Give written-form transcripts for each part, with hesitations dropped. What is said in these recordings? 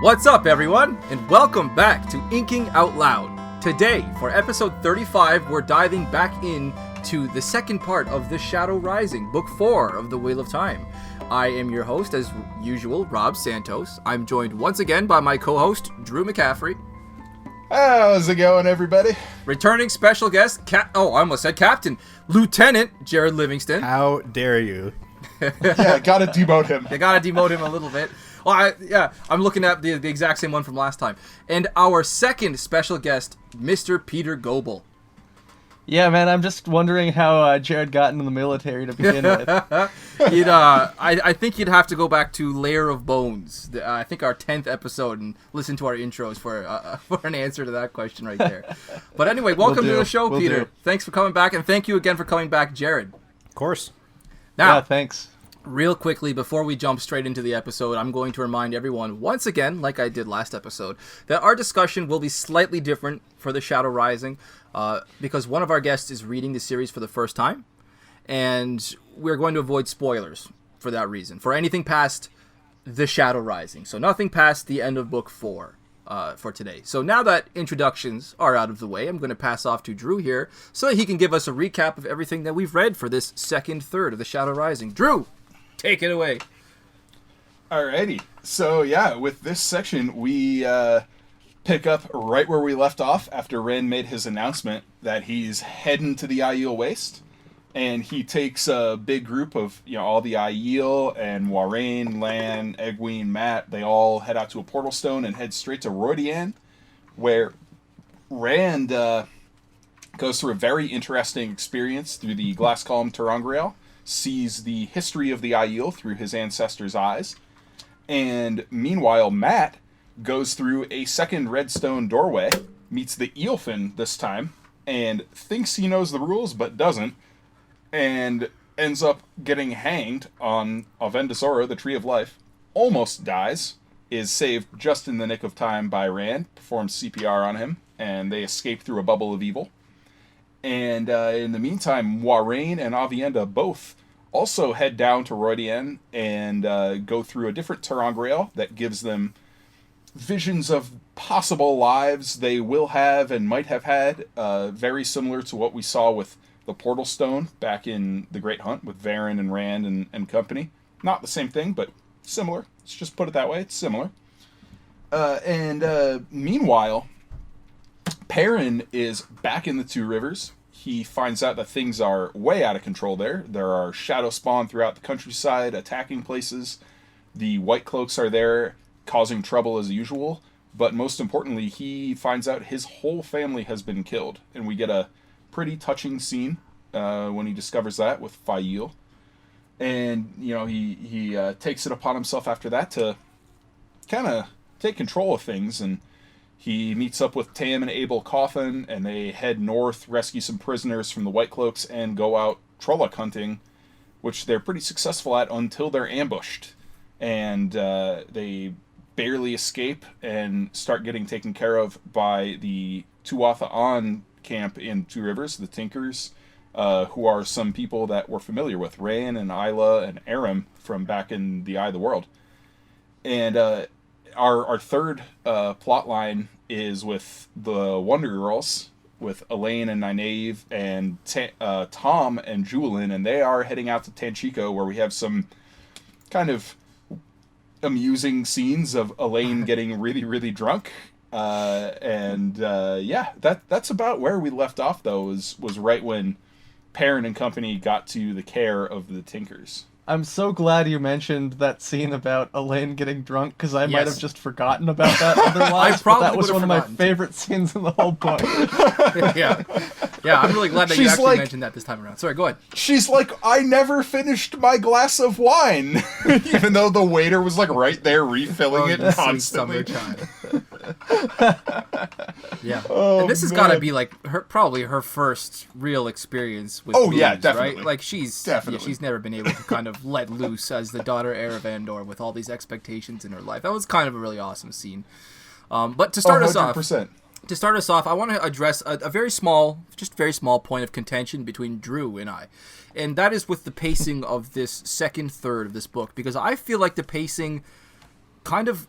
What's up, everyone, and welcome back to Inking Out Loud. Today, for episode 35, we're diving back into the second part of The Shadow Rising, book 4 of The Wheel of Time. I am your host, as usual, Rob Santos. I'm joined once again by my co-host, Drew McCaffrey. How's it going, everybody? Returning special guest, I almost said Captain, Lieutenant Jarrod Livingston. How dare you? Yeah, gotta demote him. You gotta demote him a little bit. Well, I'm looking at the exact same one from last time. And our second special guest, Mr. Peter Goebel. Yeah, man, I'm just wondering how Jarrod got into the military to begin with. I think you'd have to go back to Layer of Bones, I think our 10th episode, and listen to our intros for an answer to that question right there. But anyway, welcome to the show, Peter. Thanks for coming back, and thank you again for coming back, Jarrod. Of course. Now, yeah, thanks. Real quickly, before we jump straight into the episode, I'm going to remind everyone, once again, like I did last episode, that our discussion will be slightly different for The Shadow Rising, because one of our guests is reading the series for the first time, and we're going to avoid spoilers for that reason, for anything past The Shadow Rising. So nothing past the end of book 4 for today. So now that introductions are out of the way, I'm going to pass off to Drew here so that he can give us a recap of everything that we've read for this second third of The Shadow Rising. Drew! Take it away. Alrighty. So, yeah, with this section, we pick up right where we left off after Ren made his announcement that he's heading to the Aiel Waste. And he takes a big group of, all the Aiel and Warrain, Lan, Egwene, Matt. They all head out to a portal stone and head straight to Rodian, where Rand goes through a very interesting experience through the glass column ter'angreal. Sees the history of the Aiel through his ancestors' eyes. And meanwhile, Matt goes through a second redstone doorway, meets the Eelfin this time, and thinks he knows the rules, but doesn't, and ends up getting hanged on Avendasora, the Tree of Life, almost dies, is saved just in the nick of time by Rand, performs CPR on him, and they escape through a bubble of evil. And in the meantime, Warrain and Avienda both also head down to Rodian and go through a different ter'angreal that gives them visions of possible lives they will have and might have had, very similar to what we saw with the Portal Stone back in The Great Hunt with Varen and Rand and company. Not the same thing, but similar. Let's just put it that way. It's similar. Meanwhile, Perrin is back in the Two Rivers. He finds out that things are way out of control there. There are shadow spawn throughout the countryside, attacking places. The White Cloaks are there, causing trouble as usual. But most importantly, he finds out his whole family has been killed. And we get a pretty touching scene when he discovers that with Fael. And, he takes it upon himself after that to kind of take control of things, and he meets up with Tam and Abel Coffin, and they head north, rescue some prisoners from the White Cloaks, and go out Trolloc hunting, which they're pretty successful at until they're ambushed. And they barely escape and start getting taken care of by the Tuatha An camp in Two Rivers, the Tinkers, who are some people that we're familiar with, Rain and Isla and Aram from back in the Eye of the World. And our third plot line is with the Wonder Girls, with Elaine and Nynaeve and Tom and Julian, and they are heading out to Tanchico, where we have some kind of amusing scenes of Elaine getting really, really drunk. That's about where we left off, though, was right when Perrin and company got to the care of the Tinkers. I'm so glad you mentioned that scene about Elaine getting drunk, because I might have just forgotten about that otherwise. That was one of my favorite scenes in the whole book. Yeah, I'm really glad that you actually mentioned that this time around. Sorry, go ahead. She's like, I never finished my glass of wine, even though the waiter was right there refilling it constantly. Yeah, and this has got to be probably her first real experience with booze, definitely. Right? She's never been able to kind of let loose as the daughter heir of Andor with all these expectations in her life. That was kind of a really awesome scene. But to start us off, I want to address a very small point of contention between Drew and I, and that is with the pacing of this second third of this book, because I feel like the pacing kind of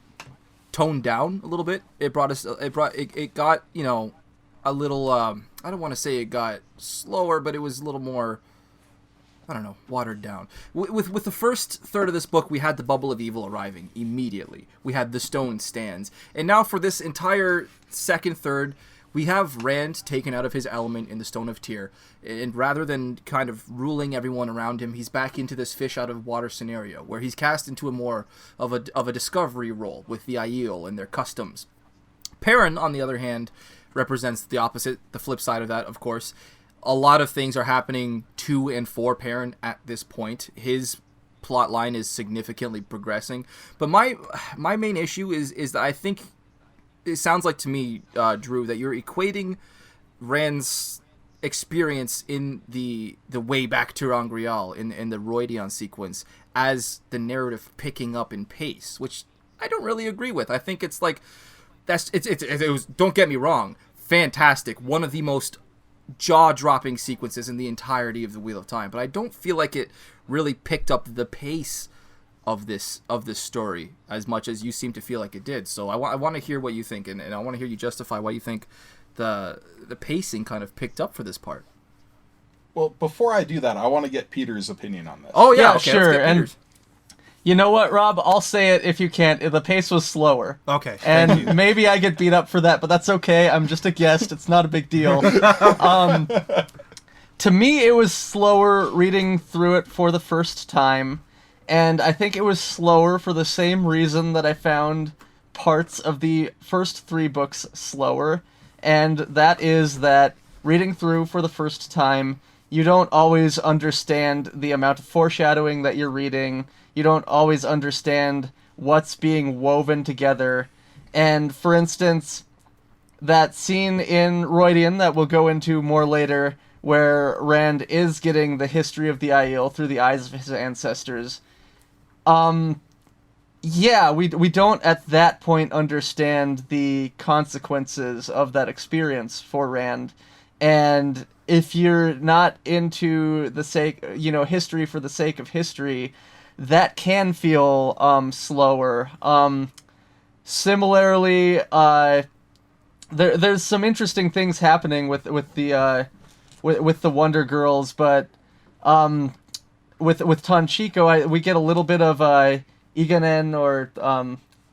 toned down a little bit. It got, a little, I don't want to say it got slower, but it was a little more, I don't know, watered down. With the first third of this book, we had the bubble of evil arriving immediately. We had the stone stands. And now for this entire second third, we have Rand taken out of his element in the Stone of Tyr. And rather than kind of ruling everyone around him, he's back into this fish out of water scenario, where he's cast into a more of a discovery role with the Aiel and their customs. Perrin, on the other hand, represents the opposite, the flip side of that, of course. A lot of things are happening to and for Perrin at this point. His plot line is significantly progressing. But my main issue is that I think it sounds like to me, Drew, that you're equating Rand's experience in the way back to Rangrial in the Roydion sequence as the narrative picking up in pace, which I don't really agree with. I think it's like it was, don't get me wrong, fantastic, one of the most jaw-dropping sequences in the entirety of the Wheel of Time, but I don't feel like it really picked up the pace of this story as much as you seem to feel like it did. So I want to hear what you think, and I want to hear you justify why you think the pacing kind of picked up for this part. Well, before I do that, I want to get Peter's opinion on this. Oh yeah, okay, sure. Let's get Peter's. You know what, Rob? I'll say it if you can't. The pace was slower. Okay. And maybe I get beat up for that, but that's okay. I'm just a guest. It's not a big deal. To me, it was slower reading through it for the first time. And I think it was slower for the same reason that I found parts of the first 3 books slower. And that is that reading through for the first time, you don't always understand the amount of foreshadowing that you're reading. You don't always understand what's being woven together. And for instance, that scene in Roydion that we'll go into more later, where Rand is getting the history of the Aiel through the eyes of his ancestors. Yeah, we don't at that point understand the consequences of that experience for Rand. And if you're not into the sake, history for the sake of history, that can feel slower. Similarly, there's some interesting things happening with the Wonder Girls, but with Tonchico, we get a little bit of Iganen, or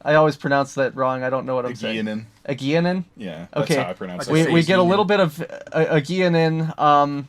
I always pronounce that wrong. I don't know what I'm saying. Aegianen? Yeah, that's okay. how I pronounce it. We get a little bit of Aegianen,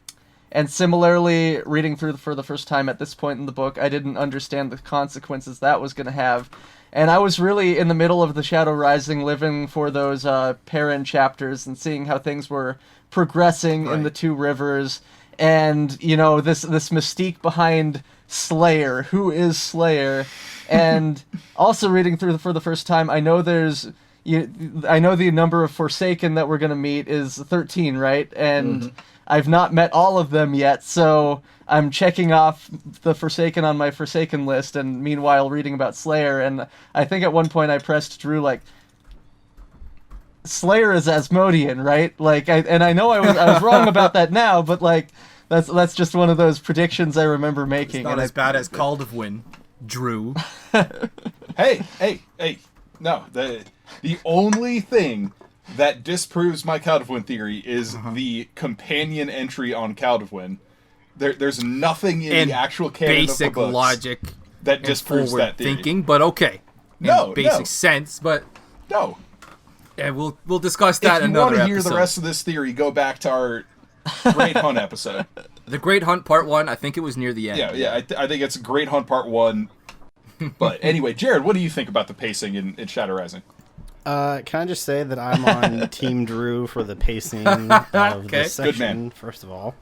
and similarly, reading through for the first time at this point in the book, I didn't understand the consequences that was going to have. And I was really in the middle of the Shadow Rising, living for those Perrin chapters and seeing how things were progressing in the 2 rivers. And, this mystique behind Slayer. Who is Slayer? And also reading through for the first time, I know I know the number of Forsaken that we're going to meet is 13, right? And I've not met all of them yet, so I'm checking off the Forsaken on my Forsaken list, and meanwhile reading about Slayer, and I think at one point I pressed Drew, like, Slayer is Asmodean, right? Like, I know I was wrong about that now, but, like, that's just one of those predictions I remember making. It's not as bad as Caldwin, Drew. Hey, no, the only thing that disproves my Caldwin theory is the companion entry on Caldwin. There's nothing in the actual canon basic of the books logic that disproves that theory. thinking, but okay. Basic sense, but no. Yeah, we'll discuss that in another episode. If you want to hear the rest of this theory, go back to our Great Hunt episode. The Great Hunt Part 1, I think it was near the end. Yeah. I think it's Great Hunt Part 1. But anyway, Jarrod, what do you think about the pacing in Shadow Rising? Can I just say that I'm on Team Drew for the pacing of this section, first of all.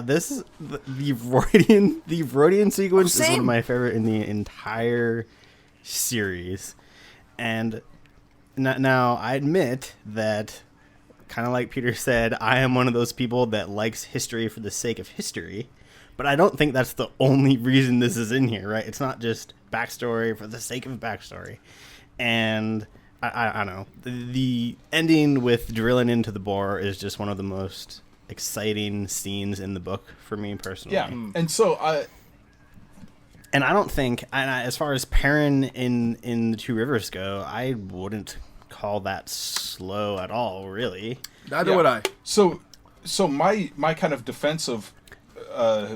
This is the Rodian sequence is one of my favorite in the entire series. And now I admit that, kind of like Peter said, I am one of those people that likes history for the sake of history. But I don't think that's the only reason this is in here, right? It's not just backstory for the sake of backstory. And I don't know. The ending with drilling into the boar is just one of the most exciting scenes in the book for me personally. Yeah, and so And I don't think, as far as Perrin in the Two Rivers go, I wouldn't call that slow at all, really. Neither would I. So my kind of defense of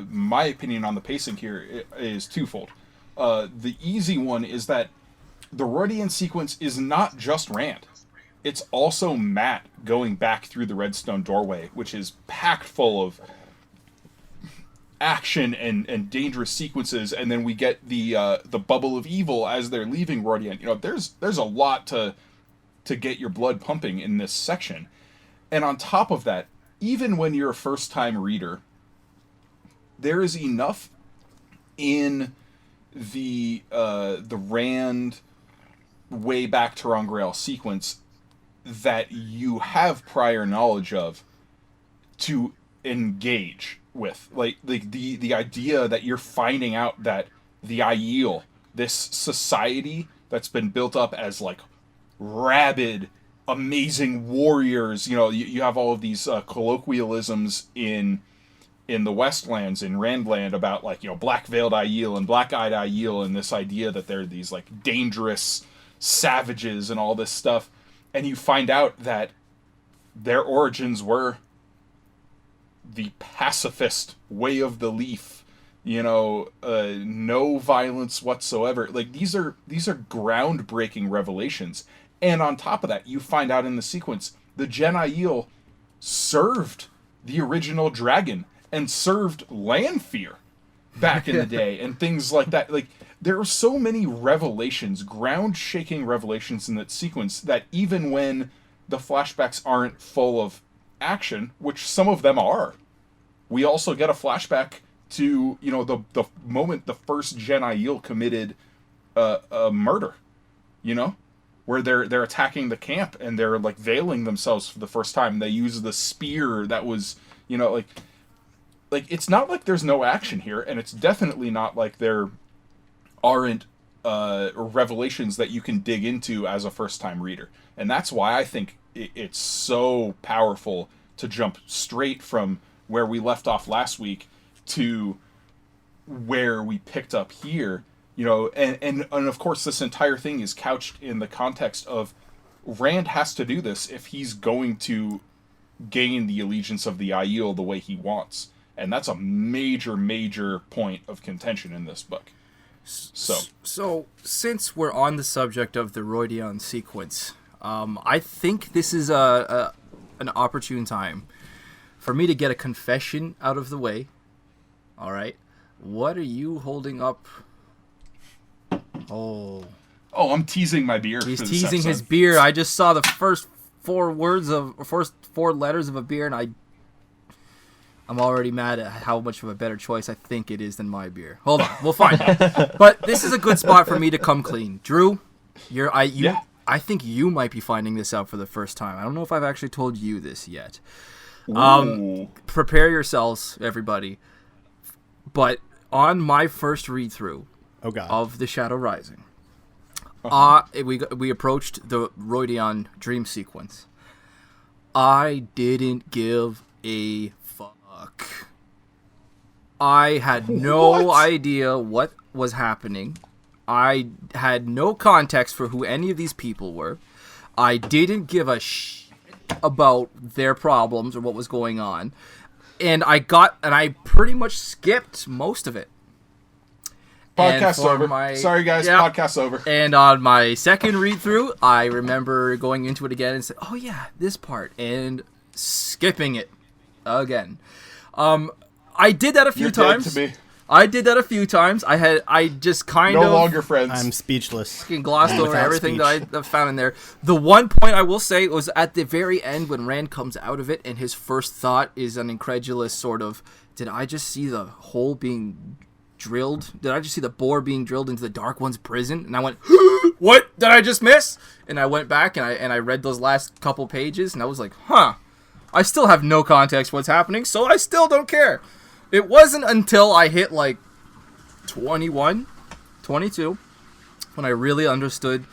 my opinion on the pacing here is twofold. The easy one is that the Rodian sequence is not just Rand. It's also Matt going back through the Redstone doorway, which is packed full of action and dangerous sequences, and then we get the bubble of evil as they're leaving Rodian. You know, there's a lot to get your blood pumping in this section. And on top of that, even when you're a first-time reader, there is enough in the Rand way back to Rongrail sequence that you have prior knowledge of to engage with. Like the idea that you're finding out that the Aiel, this society that's been built up as like rabid, amazing warriors, you know, you have all of these colloquialisms in the Westlands, in Randland, about like, you know, black-veiled Aiel and black-eyed Aiel, and this idea that they're these like dangerous savages and all this stuff. And you find out that their origins were the pacifist way of the leaf, you know, no violence whatsoever. Like, these are groundbreaking revelations. And on top of that, you find out in the sequence, the Gen Aiel served the original dragon and served Lanfear back in the day, and things like that. Like, there are so many revelations, ground-shaking revelations in that sequence, that even when the flashbacks aren't full of action, which some of them are, we also get a flashback to, you know, the moment the first Gen Aiel committed a murder, you know, where they're attacking the camp and they're like veiling themselves for the first time. They use the spear that was, you know, like it's not like there's no action here, and it's definitely not like there aren't revelations that you can dig into as a first-time reader. And that's why I think it's so powerful to jump straight from where we left off last week to where we picked up here, you know, and of course this entire thing is couched in the context of Rand has to do this if he's going to gain the allegiance of the Aiel the way he wants. And that's a major, major point of contention in this book. So since we're on the subject of the Rodion sequence, I think this is an opportune time for me to get a confession out of the way. All right, what are you holding up? Oh, I'm teasing my beer. He's teasing his beer. I just saw the first four letters of a beer, and I'm already mad at how much of a better choice I think it is than my beer. Hold on, we'll find out. But this is a good spot for me to come clean. Drew, I think you might be finding this out for the first time. I don't know if I've actually told you this yet. Prepare yourselves, everybody. But on my first read-through of The Shadow Rising, we approached the Rodion dream sequence. I didn't give a fuck. I had no idea what was happening. I had no context for who any of these people were. I didn't give a shit about their problems or what was going on. And I pretty much skipped most of it. Podcast over. Sorry, guys. Yeah. Podcast over. And on my second read-through, I remember going into it again and saying, oh, yeah, this part. And skipping it again. I did that a few times. Dead to me. I did that a few times. I just kind of... No longer friends. I'm speechless. Fucking glossed over everything that I found in there. The one point I will say was at the very end when Rand comes out of it and his first thought is an incredulous sort of, did I just see the hole being drilled? Did I just see the bore being drilled into the Dark One's prison? And I went, what did I just miss? And I went back and I read those last couple pages and I was like, I still have no context what's happening, so I still don't care. It wasn't until I hit like 21, 22 when I really understood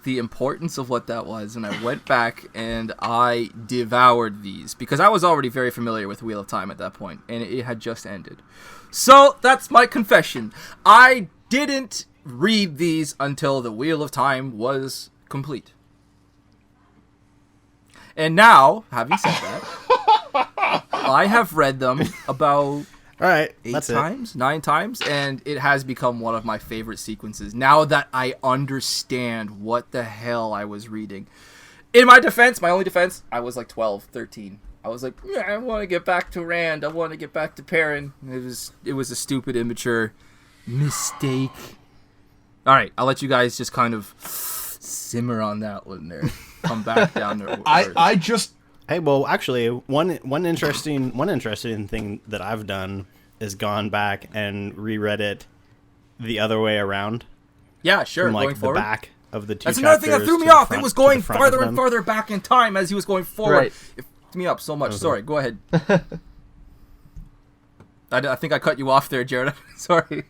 the importance of what that was, and I went back and I devoured these because I was already very familiar with Wheel of Time at that point, and it had just ended. So that's my confession. I didn't read these until the Wheel of Time was complete. And now, having said that, I have read them about All right, 9 times, and it has become one of my favorite sequences. Now that I understand what the hell I was reading. In my defense, my only defense, I was like 12, 13. I was like, yeah, I want to get back to Rand. I want to get back to Perrin. It was a stupid, immature mistake. All right, I'll let you guys just kind of simmer on that one there. Come back down there. I just... Hey, well, actually, one interesting thing that I've done is gone back and reread it the other way around. Yeah, sure. From, like, going forward. the back of the two. That's another thing that threw me off. It was going farther and farther back in time as he was going forward. Right. It threw me up so much. Sorry, go ahead. I think I cut you off there, Jarrod. Sorry.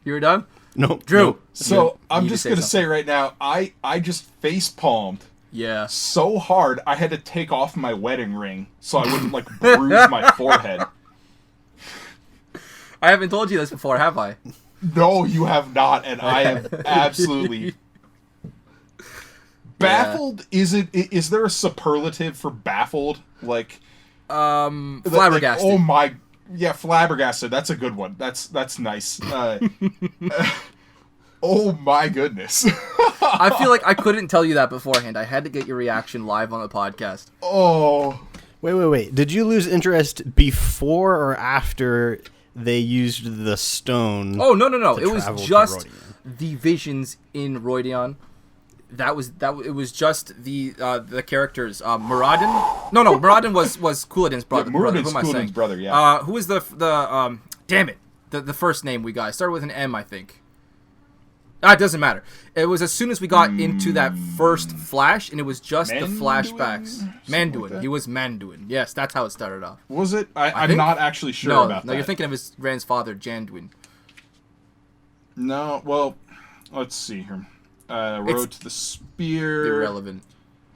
You were done? Nope. Drew. Nope. So I'm just going to say right now, I just face palmed Yeah. so hard I had to take off my wedding ring so I wouldn't like bruise my forehead. I haven't told you this before, have I? No, you have not, and I am absolutely baffled. Is there a superlative for baffled? Like Flabbergasted. Like, oh my, yeah, flabbergasted. That's a good one. That's nice. Oh my goodness. I feel like I couldn't tell you that beforehand. I had to get your reaction live on the podcast. Oh. Wait. Did you lose interest before or after they used the stone? Oh, no. It was travel to just Rodion? the visions in Rodion. It was just the characters. Muradin? No, Muradin was Couladin's brother. Yeah, Muradin's Who am I Couladin's saying? brother, yeah. Who was the damn it. The first name we got. It started with an M, I think. It doesn't matter. It was as soon as we got into that first flash, and it was just the flashbacks. Manduin. Like He was Manduin. Yes, that's how it started off. Was it? I'm think- not actually sure No, about that. you're thinking of his grandfather, Janduin. No, well, let's see here. Road to the Spear. Irrelevant.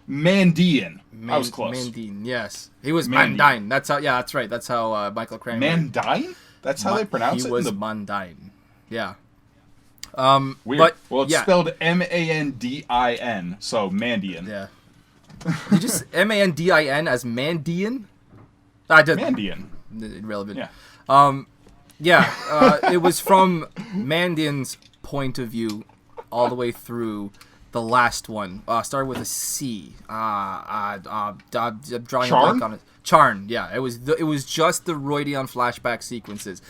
Mandian. I was close. Mandine, yes. He was Mandine. Mandine. That's how. Yeah, that's right. That's how Michael Kramer. Mandine? That's how they pronounce it? He was in the... Mandine. Yeah. Weird. But, well, it's yeah. spelled Mandin, so Mandian. Yeah. You just Mandin as Mandian? I did. Mandian. Irrelevant. Yeah. It was from Mandian's point of view all the way through the last one. Started with a C. I'm drawing a blank on it. Charn. Yeah, it was just the Rodion flashback sequences.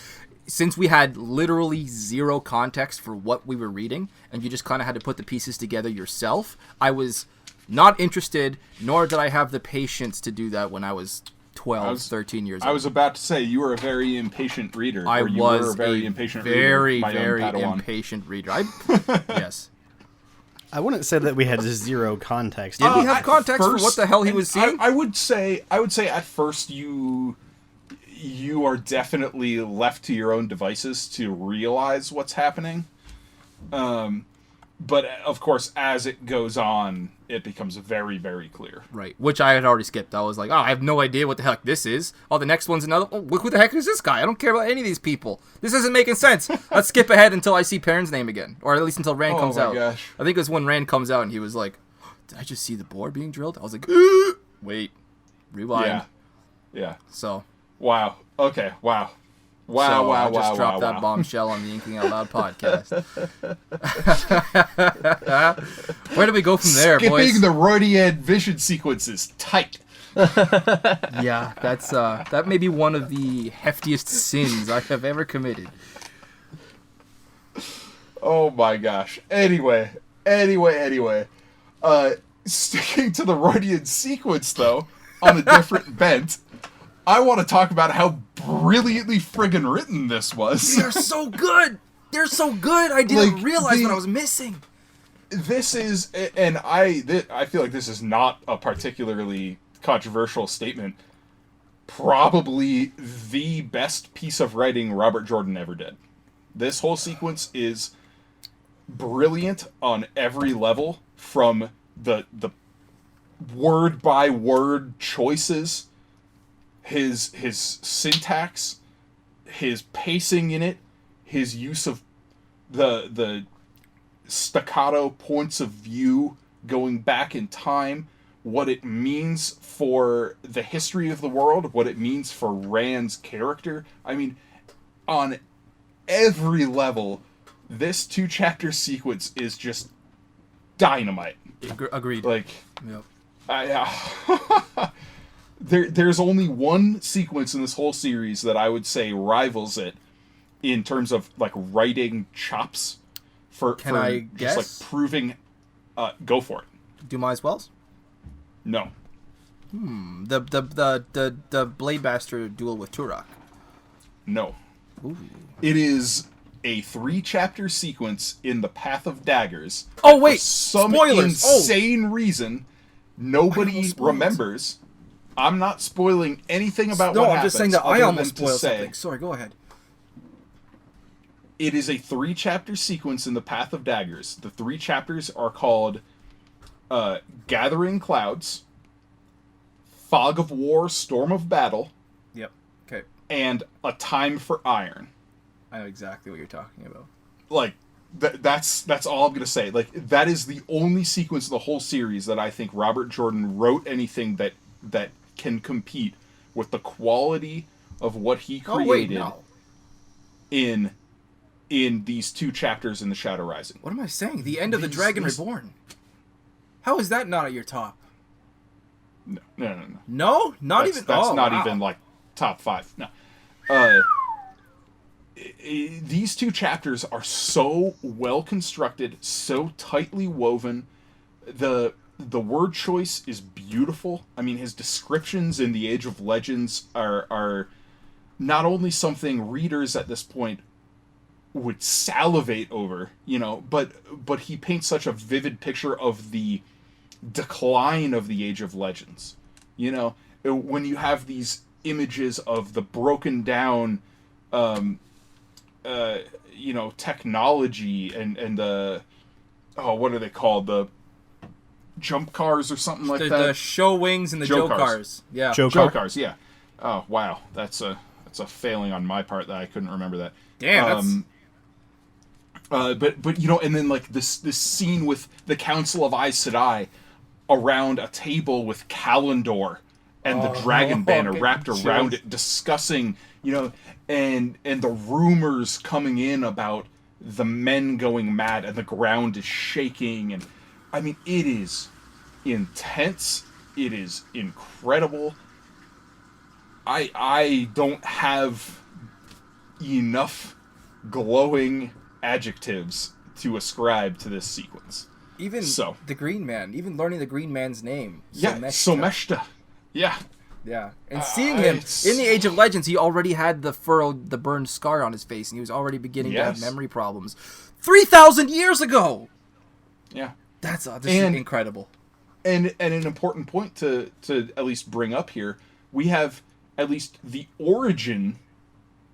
Since we had literally zero context for what we were reading, and you just kind of had to put the pieces together yourself, I was not interested, nor did I have the patience to do that when I was 13 years old. I was about to say, you were a very impatient reader. I you was were a very impatient very, reader. very Padawan. impatient reader. Yes. I wouldn't say that we had zero context. Did we have At context for first- what the hell he was seeing? I would say at first you are definitely left to your own devices to realize what's happening. But of course, as it goes on, it becomes very, very clear. Right, which I had already skipped. I was like, oh, I have no idea what the heck this is. Oh, the next one's another. Oh, who the heck is this guy? I don't care about any of these people. This isn't making sense. Let's skip ahead until I see Perrin's name again, or at least until Rand comes my out. gosh. I think it was when Rand comes out and he was like, did I just see the boar being drilled? I was like, wait, rewind. Yeah. So. Wow. Okay. Wow. So I just dropped that wow. bombshell on the Inking Out Loud podcast. Where do we go from there, boys? Skipping the Rodian vision sequences. Tight. Yeah, that's that may be one of the heftiest sins I have ever committed. Oh my gosh. Anyway. Sticking to the Rodian sequence, though, on a different bent, I want to talk about how brilliantly friggin' written this was. They're so good! They're so good! I didn't realize what I was missing. This is, and I feel like this is not a particularly controversial statement, probably the best piece of writing Robert Jordan ever did. This whole sequence is brilliant on every level, from the word by word choices, his syntax, his pacing in it, his use of the staccato points of view going back in time, what it means for the history of the world, what it means for Rand's character. I mean, on every level, this 2-chapter sequence is just dynamite. Agreed. Like, yep. there's only one sequence in this whole series that I would say rivals it in terms of like writing chops for I just guess? like proving. Go for it. Do Miles Wells? No. The Blade Bastard duel with Turok. No. Ooh. It is a 3-chapter sequence in the Path of Daggers. Oh wait, For some spoilers! insane reason, nobody almost spoiled. remembers. I'm not spoiling anything about No, what I'm happens. just saying that I other almost than to spoiled say something. Sorry, go ahead. It is a 3-chapter sequence in the Path of Daggers. The 3 chapters are called Gathering Clouds, Fog of War, Storm of Battle, Yep. Okay. and A Time for Iron. I know exactly what you're talking about. Like, that's all I'm going to say. Like, that is the only sequence of the whole series that I think Robert Jordan wrote anything that can compete with the quality of what he created in these 2 chapters in The Shadow Rising. What am I saying? The end of the Dragon Reborn. How is that not at your top? No. No? Not That's even... That's oh, not wow. even, like, top 5. No. These 2 chapters are so well constructed, so tightly woven. The word choice is beautiful. I mean, his descriptions in the Age of Legends are not only something readers at this point would salivate over, but he paints such a vivid picture of the decline of the Age of Legends. When you have these images of the broken down technology and the what are they called, the jump cars or something like that, the show wings and the Joe cars. Yeah, Joe cars. Yeah. Oh wow, that's a failing on my part that I couldn't remember that. Damn. But and then like this scene with the Council of Aes Sedai around a table with Kalendor and the dragon banner wrapped around it, discussing, and the rumors coming in about the men going mad and the ground is shaking, and I mean, it is intense. It is incredible. I don't have enough glowing adjectives to ascribe to this sequence. Even the Green Man, even learning the Green Man's name. Someshta. Yeah. Yeah. And seeing him in the Age of Legends, he already had the burned scar on his face, and he was already beginning to have memory problems. 3,000 years ago! Yeah. This is incredible. And an important point to at least bring up here, we have at least the origin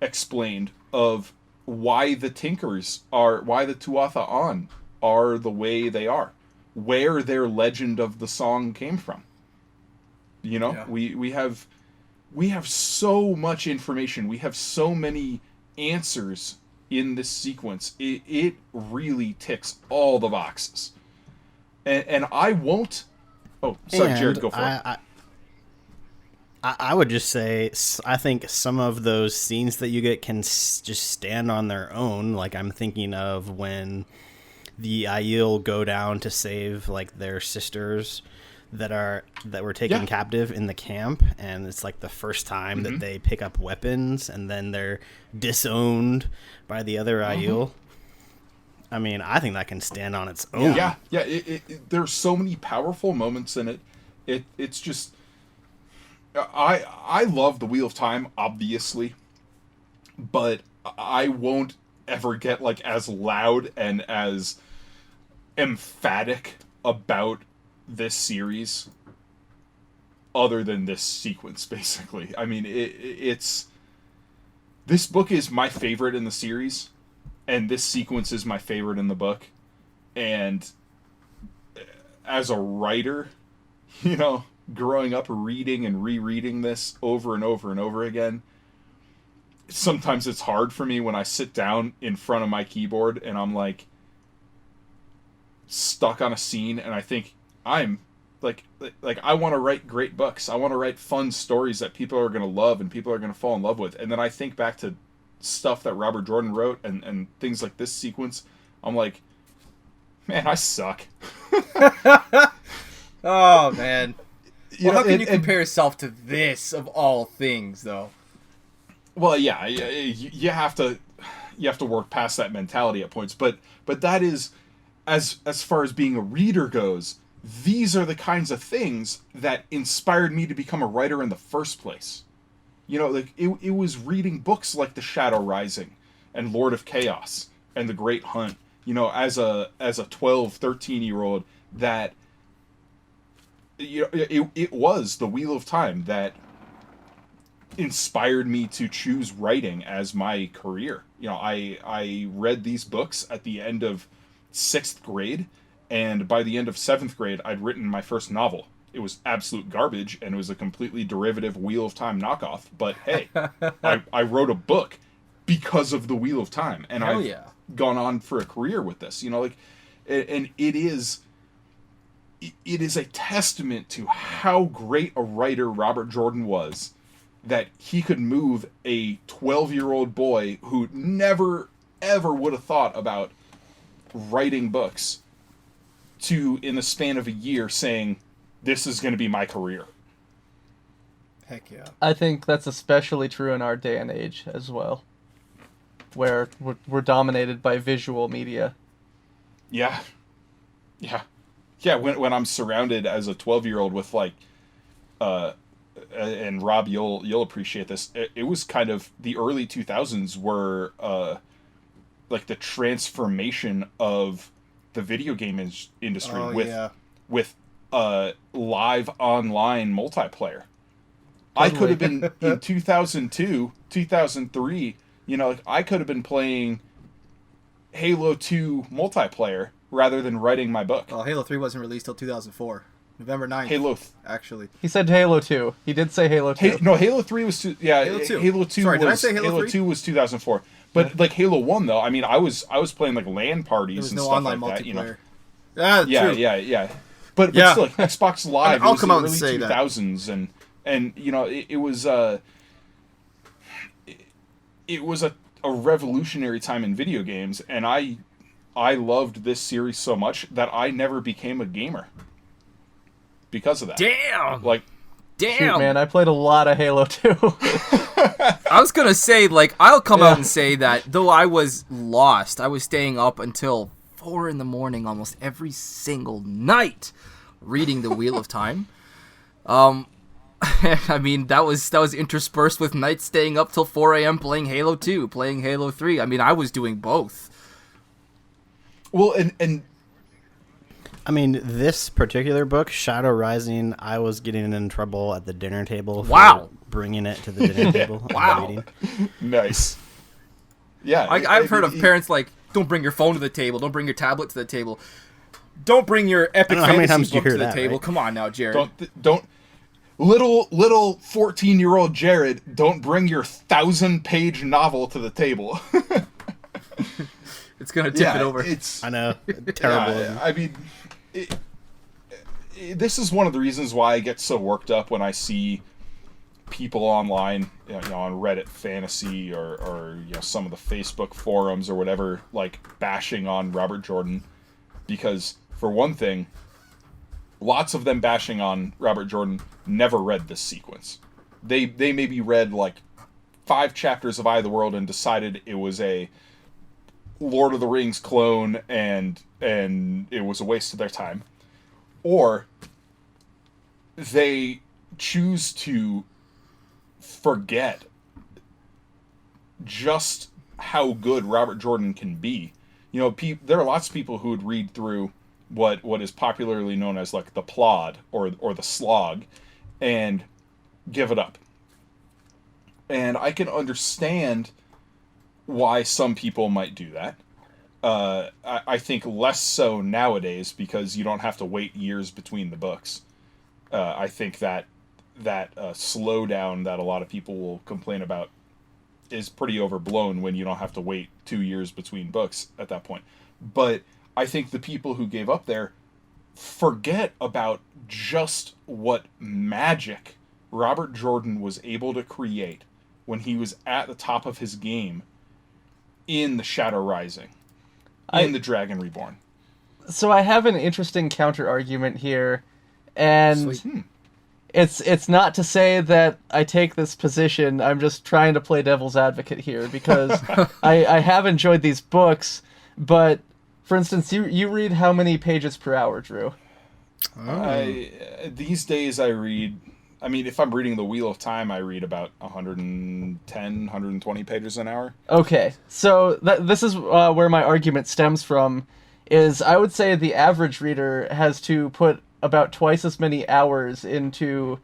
explained of why the Tuatha On are the way they are, where their legend of the song came from. We have so much information. We have so many answers in this sequence. It really ticks all the boxes. And I won't. Oh, sorry, Jarrod, go for it. I would just say, I think some of those scenes that you get can just stand on their own. Like, I'm thinking of when the Aiel go down to save like their sisters that were taken captive in the camp, and it's like the first time that they pick up weapons, and then they're disowned by the other Aiel. I mean, I think that can stand on its own. Yeah. There's so many powerful moments in it. It's just, I love the Wheel of Time, obviously, but I won't ever get like as loud and as emphatic about this series other than this sequence, basically. I mean, this book is my favorite in the series, and this sequence is my favorite in the book. And as a writer, growing up reading and rereading this over and over and over again, sometimes it's hard for me when I sit down in front of my keyboard and I'm like stuck on a scene, and I think I'm like I want to write great books. I want to write fun stories that people are going to love and people are going to fall in love with. And then I think back to stuff that Robert Jordan wrote and things like this sequence. I'm like, man, I suck. Oh, man. Well, how can you compare yourself to this of all things, though? Well, yeah, you have to work past that mentality at points, but that is as far as being a reader goes, these are the kinds of things that inspired me to become a writer in the first place. You know, like it was reading books like The Shadow Rising and Lord of Chaos and The Great Hunt, you know, as a 12, 13-year-old that you know, it was the Wheel of Time that inspired me to choose writing as my career. You know, I read these books at the end of 6th grade, and by the end of 7th grade, I'd written my first novel. It was absolute garbage, and it was a completely derivative Wheel of Time knockoff. But hey, I wrote a book because of the Wheel of Time, and I've gone on for a career with this. You know, like, and it is a testament to how great a writer Robert Jordan was, that he could move a 12-year-old boy who never, ever would have thought about writing books to, in the span of a year, saying, this is going to be my career. Heck yeah. I think that's especially true in our day and age as well, where we're dominated by visual media. Yeah. When I'm surrounded as a 12-year-old with, like, and Rob, you'll appreciate this. It was kind of the early 2000s were like the transformation of the video game industry with live online multiplayer. Totally. I could have been in 2002, 2003. You know, like, I could have been playing Halo 2 multiplayer rather than writing my book. Well, Halo 3 wasn't released till 2004. November 9th. Actually. He said Halo 2. He did say Halo 2. No, Halo 3 was... Halo 2. Halo 2 Sorry, was, did I say Halo 3? 2 was 2004. But, like, Halo 1, though, I mean, I was playing, like, LAN parties and stuff like that, you know. Yeah. But still, like, Xbox Live, I'll it was come the out and early say 2000s, and you know, it was a revolutionary time in video games, and I loved this series so much that I never became a gamer because of that. Damn! Shoot, man, I played a lot of Halo 2. I was gonna say, like, I'll come out and say that, though I was lost, I was staying up until 4 in the morning almost every single night reading The Wheel of Time. I mean, that was interspersed with nights staying up till 4 a.m. playing Halo 2, playing Halo 3. I mean, I was doing both. Well, and I mean, this particular book, Shadow Rising, I was getting in trouble at the dinner table for bringing it to the dinner table. Wow. Nice. Yeah. I've heard of parents like, don't bring your phone to the table, don't bring your tablet to the table, don't bring your epic fantasy book to the table. Right? Come on now, Jarrod. Don't little 14-year-old Jarrod, don't bring your 1,000-page novel to the table. It's gonna tip it over. I know. Terrible. Yeah, I mean, this is one of the reasons why I get so worked up when I see people online, you know, on Reddit Fantasy or you know, some of the Facebook forums or whatever, like, bashing on Robert Jordan, because for one thing, lots of them bashing on Robert Jordan never read this sequence. They maybe read like 5 chapters of Eye of the World and decided it was a Lord of the Rings clone and it was a waste of their time. Or they choose to forget just how good Robert Jordan can be. You know, there are lots of people who would read through what is popularly known as like the plod or the slog and give it up. And I can understand why some people might do that. I think less so nowadays because you don't have to wait years between the books. I think that slowdown that a lot of people will complain about is pretty overblown when you don't have to wait 2 years between books at that point. But I think the people who gave up there forget about just what magic Robert Jordan was able to create when he was at the top of his game in the Shadow Rising, in the Dragon Reborn. So I have an interesting counter argument here, and it's not to say that I take this position. I'm just trying to play devil's advocate here because I have enjoyed these books, but for instance, you read how many pages per hour, Drew? These days I read, I mean, if I'm reading The Wheel of Time, I read about 110, 120 pages an hour. Okay, so this is where my argument stems from, is I would say the average reader has to put about twice as many hours into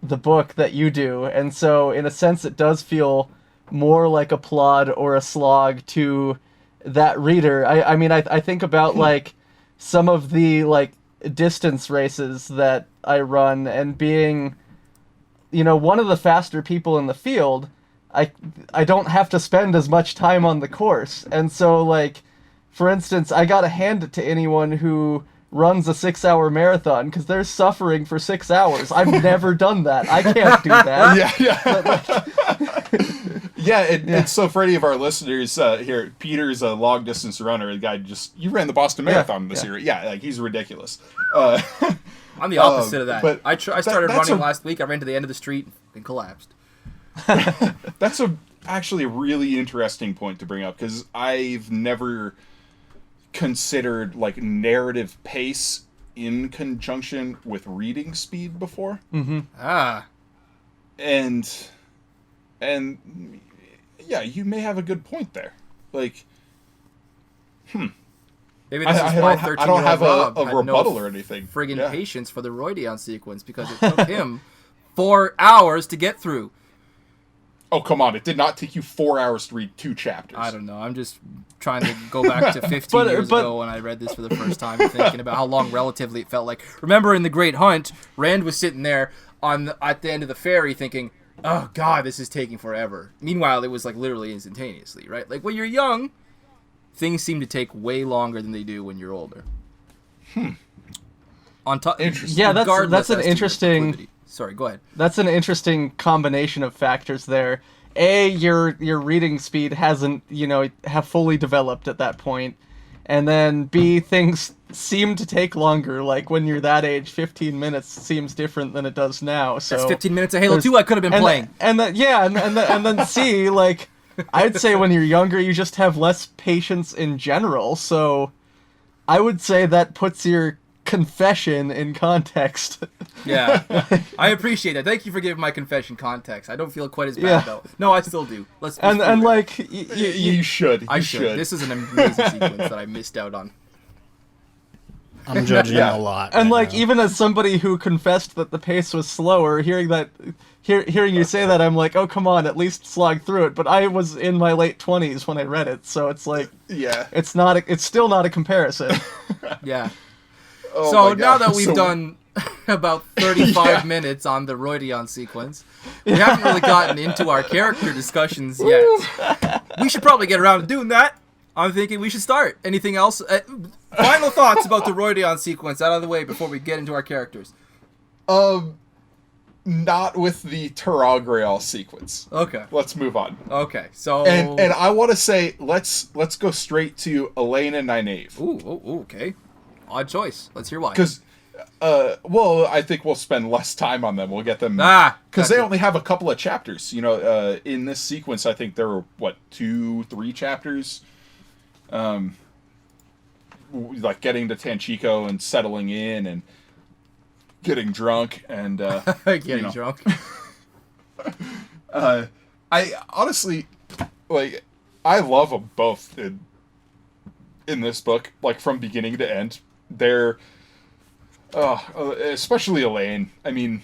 the book that you do, and so in a sense it does feel more like a plod or a slog to that reader. I mean, I think about like some of the like distance races that I run, and being, you know, one of the faster people in the field, I don't have to spend as much time on the course. And so, like, for instance, I gotta hand it to anyone who runs a 6-hour marathon because they're suffering for 6 hours. I've never done that. I can't do that. And so for any of our listeners here, Peter's a long distance runner. The guy you ran the Boston Marathon this year. Yeah, like he's ridiculous. I'm the opposite of that. But I started running last week. I ran to the end of the street and collapsed. That's actually a really interesting point to bring up, because I've never considered like narrative pace in conjunction with reading speed before. Mm-hmm. And yeah, you may have a good point there. Like, maybe this is why 13-year-old I don't have a Rob had rebuttal no or anything. Friggin' patience for the Roydion sequence, because it took him 4 hours to get through. Oh, come on. It did not take you 4 hours to read 2 chapters. I don't know. I'm just trying to go back to 15 years ago when I read this for the first time, and thinking about how long relatively it felt like. Remember in The Great Hunt, Rand was sitting there at the end of the ferry thinking, oh, God, this is taking forever. Meanwhile, it was like literally instantaneously, right? Like when you're young, things seem to take way longer than they do when you're older. On top, interesting. Yeah, that's an interesting. Sorry, go ahead. That's an interesting combination of factors there. A, your reading speed hasn't, have fully developed at that point. And then B, things seem to take longer. Like when you're that age, 15 minutes seems different than it does now. So that's 15 minutes of Halo 2 I could have been playing. And then C, like, I'd say when you're younger, you just have less patience in general. So I would say that puts your confession in context. Yeah, I appreciate that. Thank you for giving my confession context. I don't feel quite as bad though. No, I still do. Let's and like you should. I should. This is an amazing sequence that I missed out on. I'm judging a lot. And like even as somebody who confessed that the pace was slower, hearing you say that, I'm like, oh come on, at least slog through it. But I was in my late 20s when I read it, so it's like, it's still not a comparison. Yeah. Oh so now that we've done about 35 minutes on the Roydion sequence, we haven't really gotten into our character discussions yet. We should probably get around to doing that. I'm thinking we should start. Anything else? Final thoughts about the Roydion sequence out of the way before we get into our characters. Not with the Teragreal sequence. Okay. Let's move on. Okay, so... And I want to say, let's go straight to Elaine and Nynaeve. Ooh, okay. Odd choice. Let's hear why. Because, I think we'll spend less time on them. We'll get them... Because they only have a couple of chapters. In this sequence, I think there were, 2-3 chapters? Like getting to Tanchico and settling in and getting drunk and... getting drunk. I honestly, I love them both in this book, from beginning to end. They're, especially Elaine. I mean,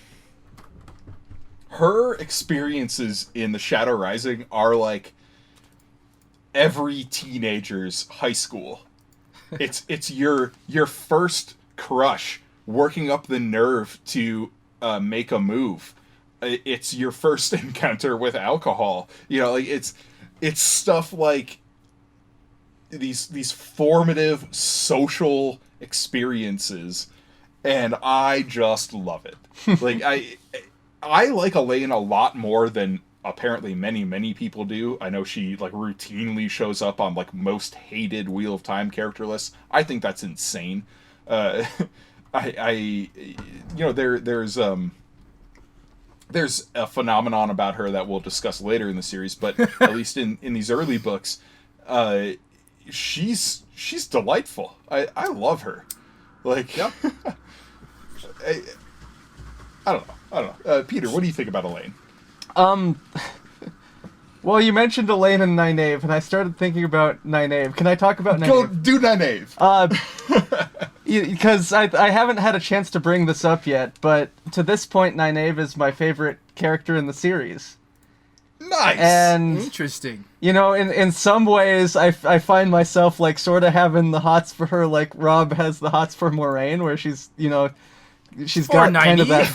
her experiences in the Shadow Rising are like every teenager's high school. It's your first crush working up the nerve to make a move, it's your first encounter with alcohol. You know, like it's stuff like these formative social experiences, and I just love it. Like I like Elaine a lot more than apparently many people do. I know she like routinely shows up on like most hated Wheel of Time character lists. I think that's insane. I you know, there's a phenomenon about her that we'll discuss later in the series, but at least in these early books, she's delightful. I love her. Like, yep. I don't know. Peter, what do you think about Elaine? Well, you mentioned Elaine and Nynaeve, and I started thinking about Nynaeve. Can I talk about Nynaeve? Go do Nynaeve. Because I haven't had a chance to bring this up yet, but to this point, Nynaeve is my favorite character in the series. Nice. And interesting. You know, in some ways, I find myself like sort of having the hots for her, like Rob has the hots for Moraine, where she's, you know, she's for got Nynaeve. kind of that.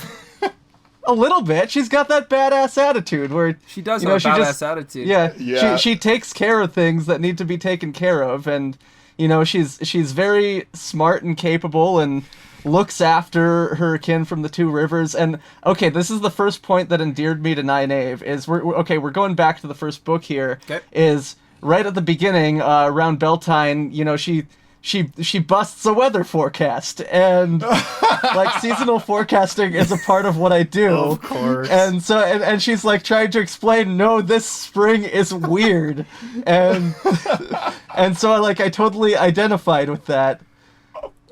A little bit. She's got that badass attitude where she does, you know, have a badass attitude. Yeah. She takes care of things that need to be taken care of, and you know, she's very smart and capable and looks after her kin from the Two Rivers. And okay, this is the first point that endeared me to Nynaeve. Is we're going back to the first book here. Okay. Is right at the beginning, around Beltane, you know, she busts a weather forecast, and like seasonal forecasting is a part of what I do. Of course. And so and she's like trying to explain, no, this spring is weird. and so I totally identified with that.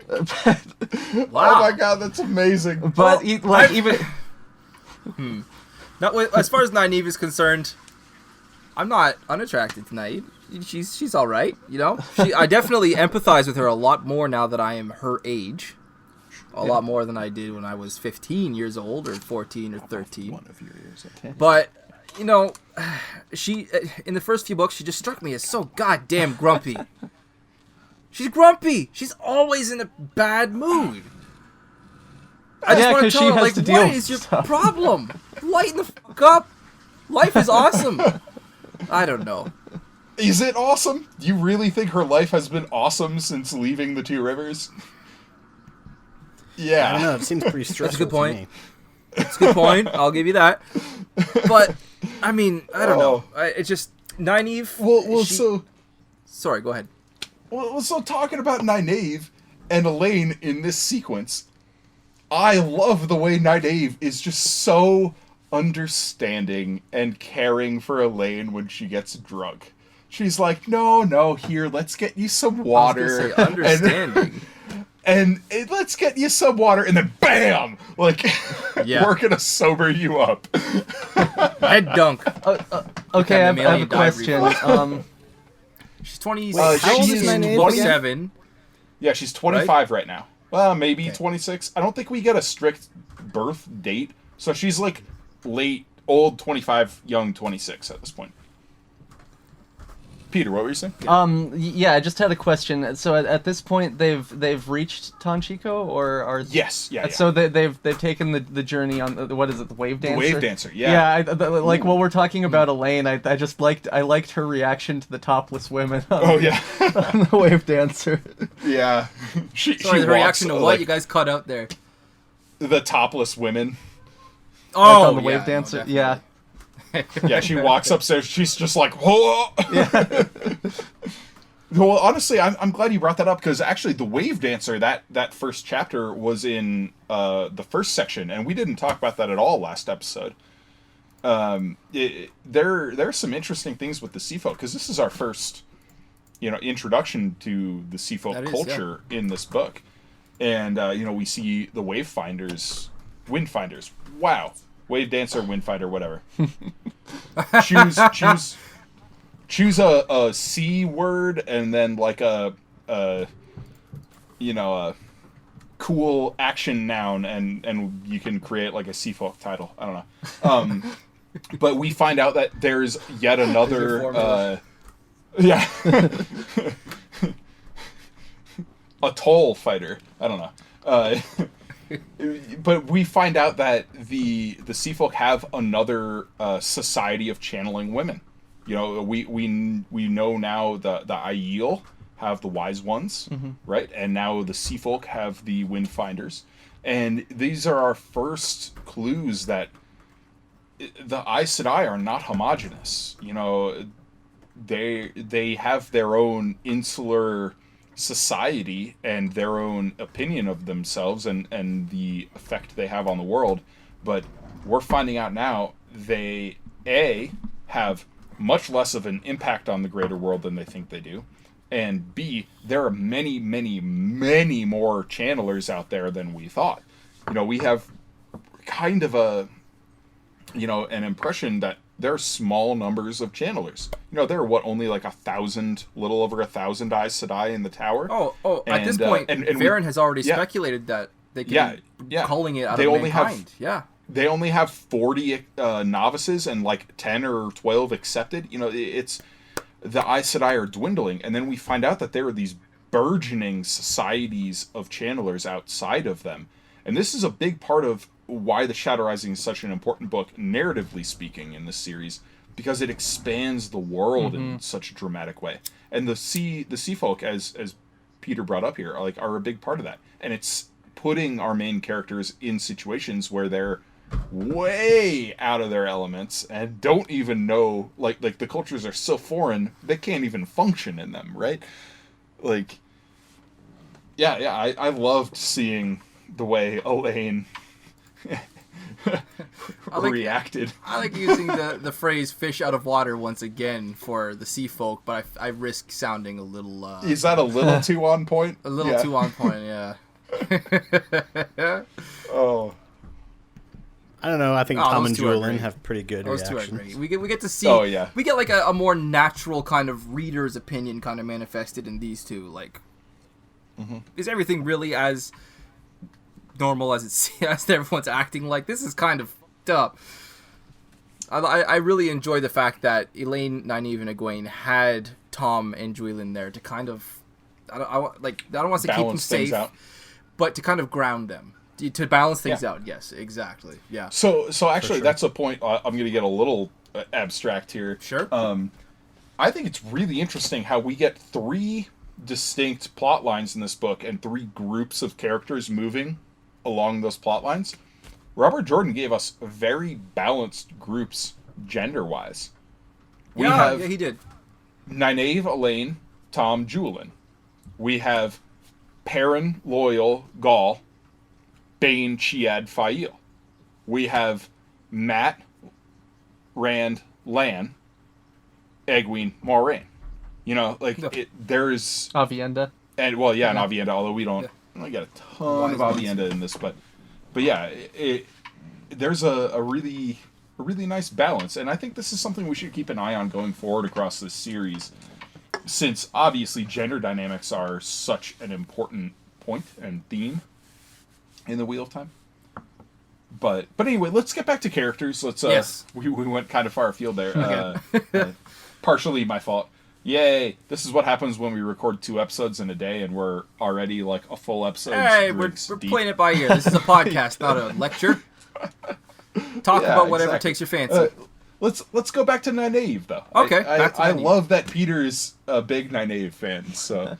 Wow. Oh my god, that's amazing. But well, even now, as far as Nynaeve is concerned, I'm not unattracted to Nynaeve. She's all right, you know. I definitely empathize with her a lot more now that I am her age, a lot more than I did when I was 15 years old or 14 or 13. One of your years. Okay. But you know, she in the first few books she just struck me as so goddamn grumpy. She's grumpy. She's always in a bad mood. I just want to tell her, like, what is your problem? Lighten the fuck up. Life is awesome. I don't know. Is it awesome? Do you really think her life has been awesome since leaving the Two Rivers? Yeah. I don't know. It seems pretty stressful. That's a good point. To me. That's a good point. I'll give you that. But I mean, I don't know. It's just Nynaeve. Sorry, go ahead. Well, so talking about Nynaeve and Elaine in this sequence, I love the way Nynaeve is just so understanding and caring for Elaine when she gets drunk. She's like, no, here, let's get you some water. I was gonna say, understanding. And let's get you some water, and then BAM! Like, we're gonna sober you up. Head dunk. Okay, I have a question. She's 20. How old is Nynaeve book again? 7. Yeah, she's 25 right now. Well, maybe 26. I don't think we get a strict birth date, so she's like old 25, young 26 at this point. Peter, what were you saying? Yeah, I just had a question. So at this point, they've reached Tanchico, or are yes, yeah. So they've taken the journey on what is it, the Wave Dancer? The Wave Dancer, yeah. Yeah, while we're talking about Elaine, I liked her reaction to the topless women. On on the Wave Dancer. Yeah. Sorry, the reaction to what you guys cut out there? The topless women. Oh, on the Wave Dancer. No, yeah. Yeah, she walks upstairs. She's just like, whoa. Yeah. Well, honestly, I'm glad you brought that up, because actually the Wave Dancer, that first chapter was in the first section, and we didn't talk about that at all last episode. There are some interesting things with the Sea Folk, because this is our first, introduction to the Sea Folk culture in this book, and we see the Windfinders. Wow. Wave Dancer, Windfinder, whatever. choose a C word and then like a cool action noun, and you can create like a Sea Folk title. I don't know. But we find out that there's yet another a toll fighter. I don't know. But we find out that the Sea Folk have another society of channeling women. We know now the Aiel have the Wise Ones, right? And now the Sea Folk have the Windfinders. And these are our first clues that the Aes Sedai are not homogenous. They have their own insular society and their own opinion of themselves and the effect they have on the world. But we're finding out now they, A, have much less of an impact on the greater world than they think they do. And B, there are many, many, many more channelers out there than we thought. We have kind of an impression that there are small numbers of channelers. There are only like 1,000, little over 1,000 Aes Sedai in the tower. At this point, Varen has already speculated that they can be calling it out of mankind. They only have 40 novices and like 10 or 12 accepted. It's the Aes Sedai are dwindling, and then we find out that there are these burgeoning societies of channelers outside of them. And this is a big part of why The Shadow Rising is such an important book, narratively speaking, in this series, because it expands the world in such a dramatic way. And the sea folk, as Peter brought up here, are a big part of that. And it's putting our main characters in situations where they're way out of their elements and don't even know, like the cultures are so foreign they can't even function in them, right? I loved seeing the way Elaine reacted. I like using the phrase "fish out of water" once again for the sea folk, but I risk sounding a little. Is that a little too on point? A little too on point, yeah. Oh. I don't know. I think Tom and Julian have pretty good reactions. Those two are great. We get to see. Oh yeah. We get like a more natural kind of reader's opinion kind of manifested in these two. Like, is everything really as normal as everyone's acting like? This is kind of up. I really enjoy the fact that Elaine, Nynaeve, and Egwene had Tom and Julian there to kind of I don't want to keep them safe, but to kind of ground them. To balance things out, yes, exactly, yeah. So actually, that's a point. I'm going to get a little abstract here. Sure. I think it's really interesting how we get 3 distinct plot lines in this book and 3 groups of characters moving along those plot lines. Robert Jordan gave us very balanced groups gender-wise. Yeah, he did. Nynaeve, Elaine, Tom, Julian. We have Perrin, Loyal, Gaul, Bane, Chiad, Fael. We have Matt, Rand, Lan, Egwene, Moiraine. There's Avienda. And Avienda, although we don't get a ton of Avienda in this, but yeah, there's a really nice balance, and I think this is something we should keep an eye on going forward across this series, since obviously gender dynamics are such an important point and theme in the Wheel of Time. But anyway, let's get back to characters. Yes. We went kind of far afield there. Partially my fault. Yay! This is what happens when we record 2 episodes in a day, and we're already like a full episode. Hey, we're playing it by ear. This is a podcast, not a lecture. Talk about whatever takes your fancy. Let's go back to Nynaeve, though. Okay. I love that Peter's a big Nynaeve fan. So,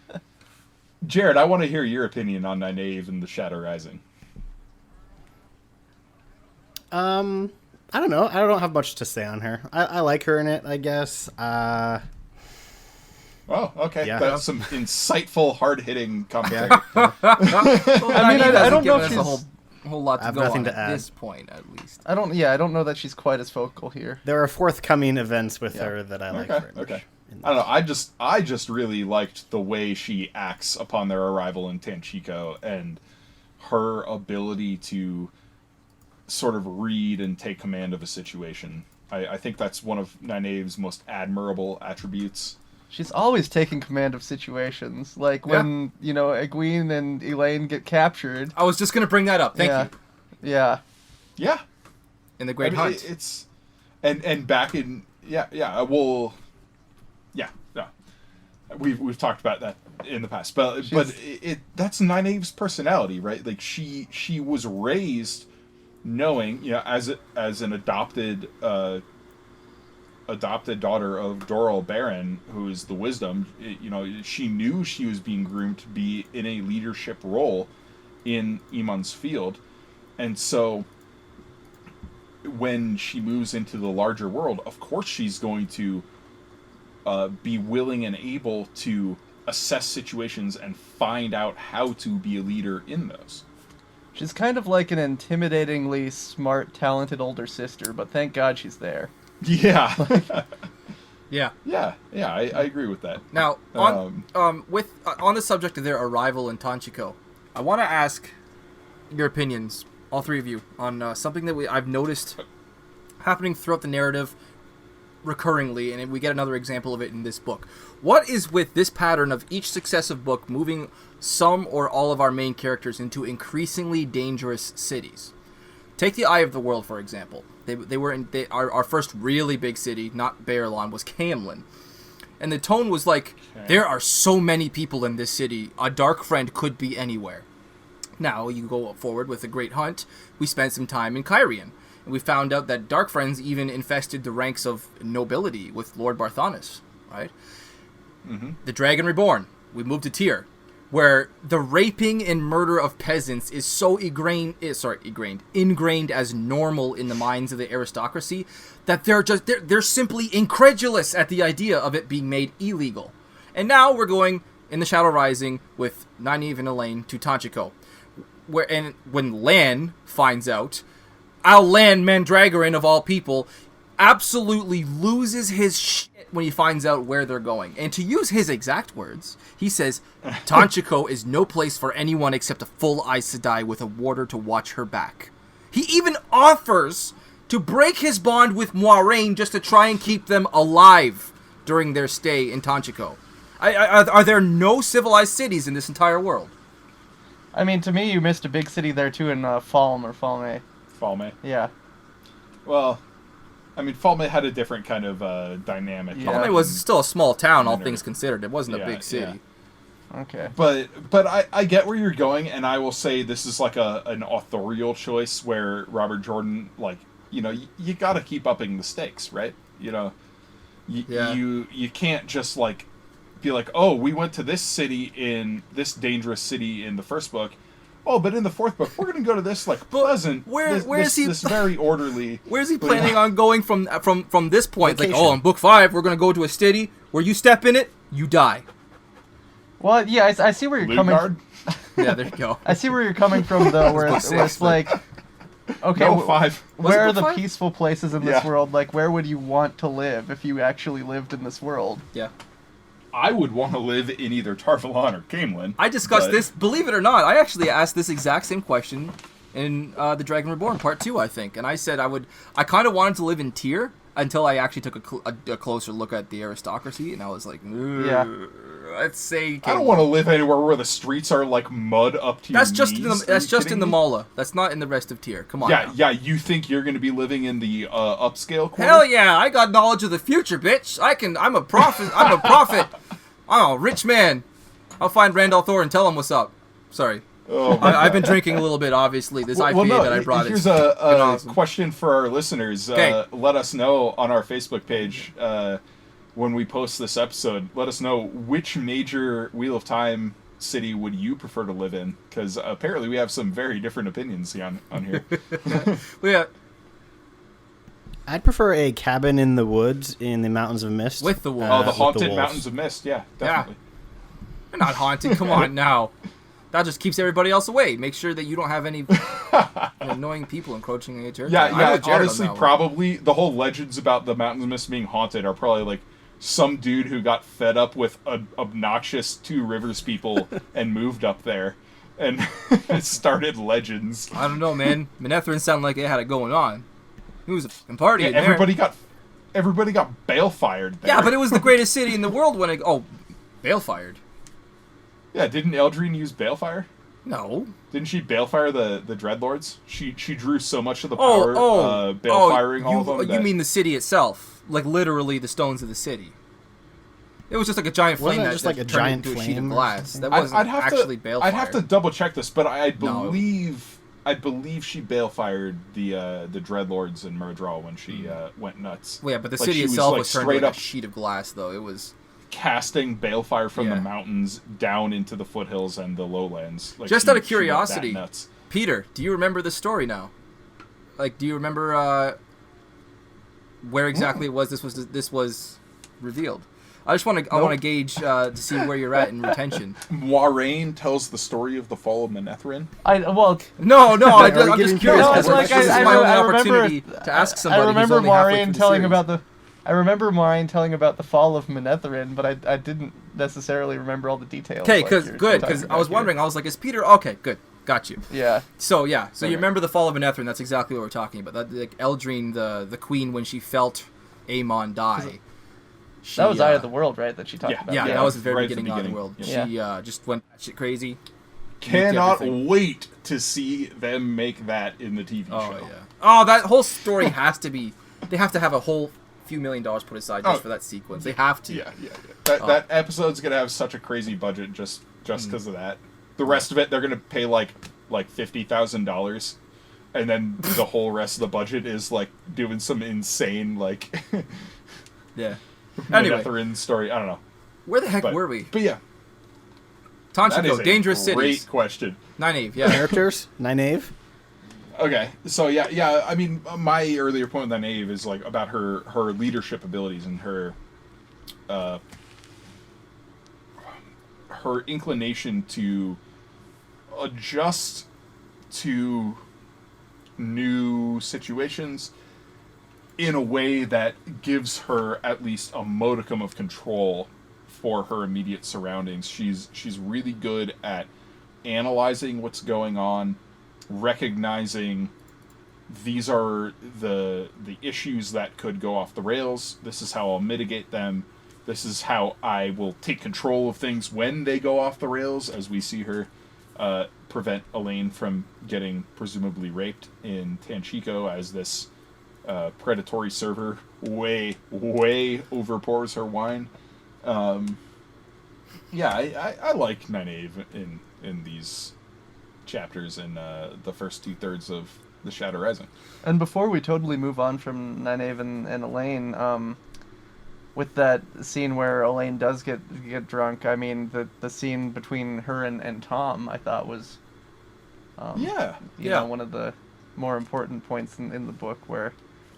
Jarrod, I want to hear your opinion on Nynaeve and the Shadow Rising. I don't know. I don't have much to say on her. I like her in it, I guess. Oh, okay. Yeah. That's some insightful, hard-hitting commentary. I don't know if she's a whole lot to go on at this point, at least. I don't know that she's quite as vocal here. There are forthcoming events with her that I like very much. Okay. I don't know. I just really liked the way she acts upon their arrival in Tanchico, and her ability to sort of read and take command of a situation. I think that's one of Nynaeve's most admirable attributes. She's always taking command of situations. Like when, Egwene and Elaine get captured. I was just going to bring that up. Thank you. Yeah. Yeah. In the Great Hunt. It's and back in We've talked about that in the past, but that's Nynaeve's personality, right? Like she was raised knowing, as an adopted daughter of Doral Baron, who is the wisdom. She knew she was being groomed to be in a leadership role in Emon's field, and so when she moves into the larger world, of course she's going to be willing and able to assess situations and find out how to be a leader in those. She's kind of like an intimidatingly smart, talented older sister, but thank God she's there. Yeah. Yeah. Yeah, I agree with that. Now, on the subject of their arrival in Tanchico, I want to ask your opinions, all three of you, on something that I've noticed happening throughout the narrative recurringly, and we get another example of it in this book. What is with this pattern of each successive book moving some or all of our main characters into increasingly dangerous cities? Take the Eye of the World, for example. Our first really big city, not Baerlon, was Camlin. And the tone was like, there are so many people in this city, a dark friend could be anywhere. Now, you go forward with the Great Hunt, we spent some time in Kyrian, and we found out that dark friends even infested the ranks of nobility with Lord Barthanes, right? Mm-hmm. The Dragon Reborn, we moved to Tyr, where the raping and murder of peasants is so ingrained as normal in the minds of the aristocracy that they're simply incredulous at the idea of it being made illegal. And now we're going in the Shadow Rising with Nynaeve and Elaine to Tanchico, when Lan finds out, Lan Mandragoran of all people absolutely loses his shit when he finds out where they're going. And to use his exact words, he says, Tanchico is no place for anyone except a full Aes Sedai with a warder to watch her back. He even offers to break his bond with Moiraine just to try and keep them alive during their stay in Tanchico. Are there no civilized cities in this entire world? I mean, to me, you missed a big city there, too, in Falme or Falme. Falme. Yeah. Well, I mean, Falme had a different kind of dynamic. Yeah. Falme was still a small town, all things considered. It wasn't a big city. Yeah. Okay. But I get where you're going, and I will say this is like an authorial choice where Robert Jordan, you got to keep upping the stakes, right? You can't just be like, oh, we went to this dangerous city in the first book. Oh, but in the fourth book, we're going to go to this pleasant, this very orderly. Where's he planning on going from this point? Vacation. In book 5, we're going to go to a city where you step in it, you die. Well, yeah, I see where you're coming. Yeah, there you go. I see where you're coming from, though, where it's like, okay, no, 5. Where are the peaceful places in this world? Like, where would you want to live if you actually lived in this world? Yeah. I would want to live in either Tarvalon or Caemlyn. I discussed this, believe it or not, I actually asked this exact same question in The Dragon Reborn Part 2, I think. And I said I kind of wanted to live in Tyr until I actually took a closer look at the aristocracy, and I was like, let's say Caemlyn. I don't want to live anywhere where the streets are mud up to your knees. That's just in the Mala. That's not in the rest of Tyr. Come on. Yeah, you think you're going to be living in the upscale quarter? Hell yeah, I got knowledge of the future, bitch. I'm a prophet. I'm a prophet. I'm a rich man. I'll find Randall Thor and tell him what's up. Sorry. Oh, I've been drinking a little bit, obviously. This IPA that I brought Here's a question for our listeners. Okay. Let us know on our Facebook page when we post this episode. Let us know which major Wheel of Time city would you prefer to live in? Because apparently we have some very different opinions on here. Well, yeah. I'd prefer a cabin in the woods in the Mountains of Mist. With the wolves. The haunted Mountains of Mist, yeah, definitely. Yeah. They're not haunted, come on now. That just keeps everybody else away. Make sure that you don't have any annoying people encroaching on your territory. Yeah, honestly, probably the whole legends about the Mountains of Mist being haunted are probably some dude who got fed up with obnoxious Two Rivers people and moved up there and started legends. I don't know, man. Manetheren sounded like it had it going on. It was a fucking party in there. Everybody got bale-fired there. Yeah, but it was the greatest city in the world when bale-fired. Yeah, didn't Eldrine use balefire? No. Didn't she balefire the Dreadlords? She drew so much of the power balefiring all of them. You mean the city itself. Literally the stones of the city. It was just like a giant flame Wasn't it that just like a turned giant into a sheet of flame or glass. something? That wasn't I'd have actually to, balefire. I'd have to double check this, but I No. believe she balefired the Dreadlords in Murdral when she went nuts. Well, yeah, but the Like, city she was, itself like, was turned straight into up a sheet of glass, though. It was... casting balefire from Yeah. the mountains down into the foothills and the lowlands. Like, Just she- out of she went that curiosity, nuts. Peter, do you remember the story now? Like, do you remember where exactly it was this was revealed? I just want to I want to gauge to see where you're at in retention. Moiraine tells the story of the fall of Manetheren. No, I'm giving just curious. No, because it's like this is I my only remember- opportunity to ask somebody. I remember who's only halfway through Moiraine the telling series. about the. I remember Moiraine telling about the fall of Manetheren, but I didn't necessarily remember all the details. Okay, like because you're good, talking because I about was here. wondering. I was like, is Peter okay? Good, got you. Yeah. So you Okay. remember the fall of Manetheren? That's exactly what we're talking about. That like Eldrine, the queen, when she felt Aemon die. That was Eye of the World, right? That she talked Yeah. about. Yeah, that was the very right at the beginning of the beginning. world. Yeah. She just went shit crazy. Cannot everything. wait to see them make that in the TV Oh show. yeah. Oh, that whole story has to be. They have to have a whole few $1 million put aside just Oh. for that sequence. They have to. Yeah. That episode's gonna have such a crazy budget just because of that. The rest of it, they're gonna pay like $50,000, and then the whole rest of the budget is like doing some insane like Yeah. Anyway, Manetheren story. I don't know. where the heck But, were we? But yeah, that is Tanchiko, a Dangerous great Cities. question. Nynaeve, yeah. Characters, Nynaeve. Okay, so yeah. I mean, my earlier point with Nynaeve is like about her leadership abilities and her inclination to adjust to new situations in a way that gives her at least a modicum of control for her immediate surroundings. She's really good at analyzing what's going on, recognizing these are the issues that could go off the rails. This is how I'll mitigate them. This is how I will take control of things when they go off the rails, as we see her prevent Elaine from getting presumably raped in Tanchiko as this predatory server way overpours her wine. I like Nynaeve in these chapters in the first 2/3 of the Shadow Rising. And before we totally move on from Nynaeve and Elaine, with that scene where Elaine does get drunk, I mean the scene between her and Tom, I thought was, you know, one of the more important points in the book, where,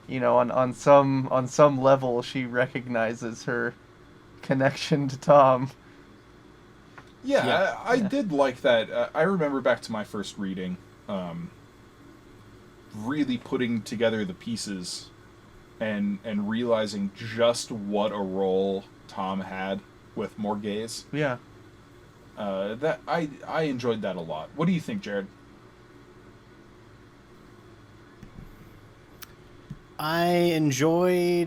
you know, on some level she recognizes her connection to Tom. I did like that. I remember back to my first reading, really putting together the pieces and realizing just what a role Tom had with Morgaze. Yeah. That I enjoyed that a lot. What do you think, Jarrod? I enjoy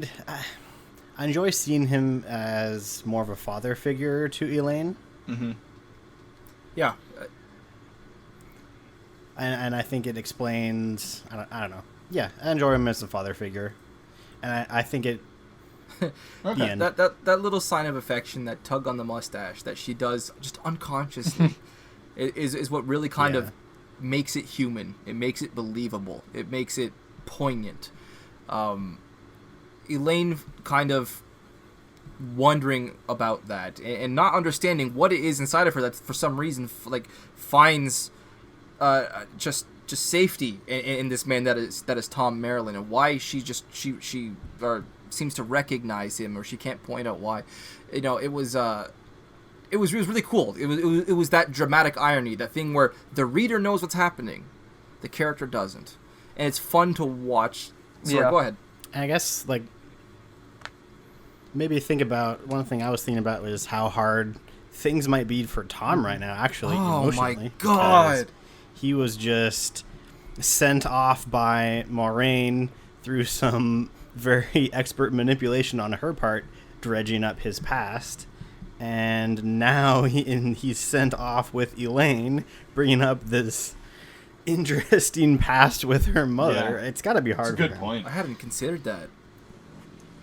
seeing him as more of a father figure to Elaine. Mm-hmm. Yeah. And I think it explains. I don't know. Yeah, I enjoy him as a father figure, and I think it. Okay. end. That little sign of affection, that tug on the mustache that she does just unconsciously, is what really kind of makes it human. It makes it believable. It makes it poignant. Elaine kind of wondering about that and not understanding what it is inside of her that for some reason finds just safety in this man that is Tom Maryland, and why she seems to recognize him, or she can't point out why. You know, it was really cool. It was that dramatic irony, that thing where the reader knows what's happening, the character doesn't, and it's fun to watch. Sorry, go ahead. I guess, like, maybe think about, one thing I was thinking about was how hard things might be for Tom right now, actually, emotionally. Oh my god! He was just sent off by Moiraine through some very expert manipulation on her part, dredging up his past. And now he's sent off with Elaine, bringing up this interesting past with her mother. Yeah. It's got to be hard. That's a good for him. point. I hadn't considered that.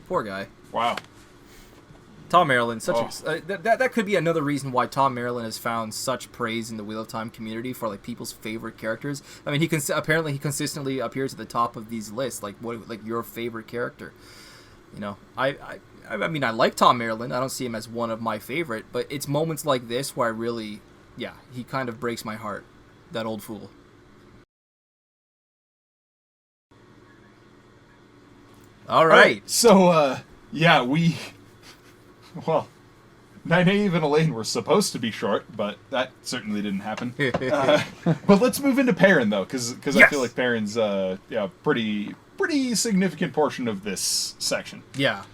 Poor guy. Wow. Tom Maryland, that could be another reason why Tom Maryland has found such praise in the Wheel of Time community for like people's favorite characters. I mean, apparently he consistently appears at the top of these lists, like your favorite character. You know, I mean, I like Tom Maryland. I don't see him as one of my favorite, but it's moments like this where I really, he kind of breaks my heart. That old fool. All right. So, well, Nynaeve and Elaine were supposed to be short, but that certainly didn't happen. But let's move into Perrin, though, because I feel like Perrin's pretty significant portion of this section. Yeah,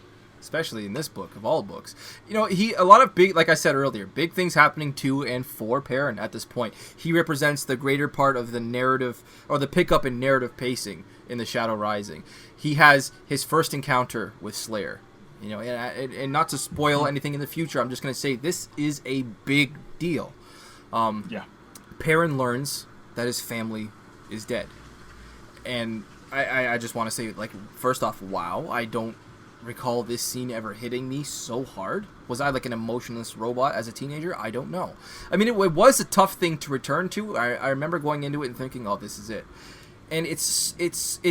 especially in this book, of all books. You know, a lot of big, like I said earlier, big things happening to and for Perrin at this point. He represents the greater part of the narrative, or the pickup in narrative pacing in The Shadow Rising. He has his first encounter with Slayer. You know, and not to spoil anything in the future, I'm just going to say this is a big deal. Perrin learns that his family is dead. And I just want to say, like, first off, wow, I don't recall this scene ever hitting me so hard. Was I like an emotionless robot as a teenager? I don't know. I mean, it was a tough thing to return to. I remember going into it and thinking, oh, this is it. And it's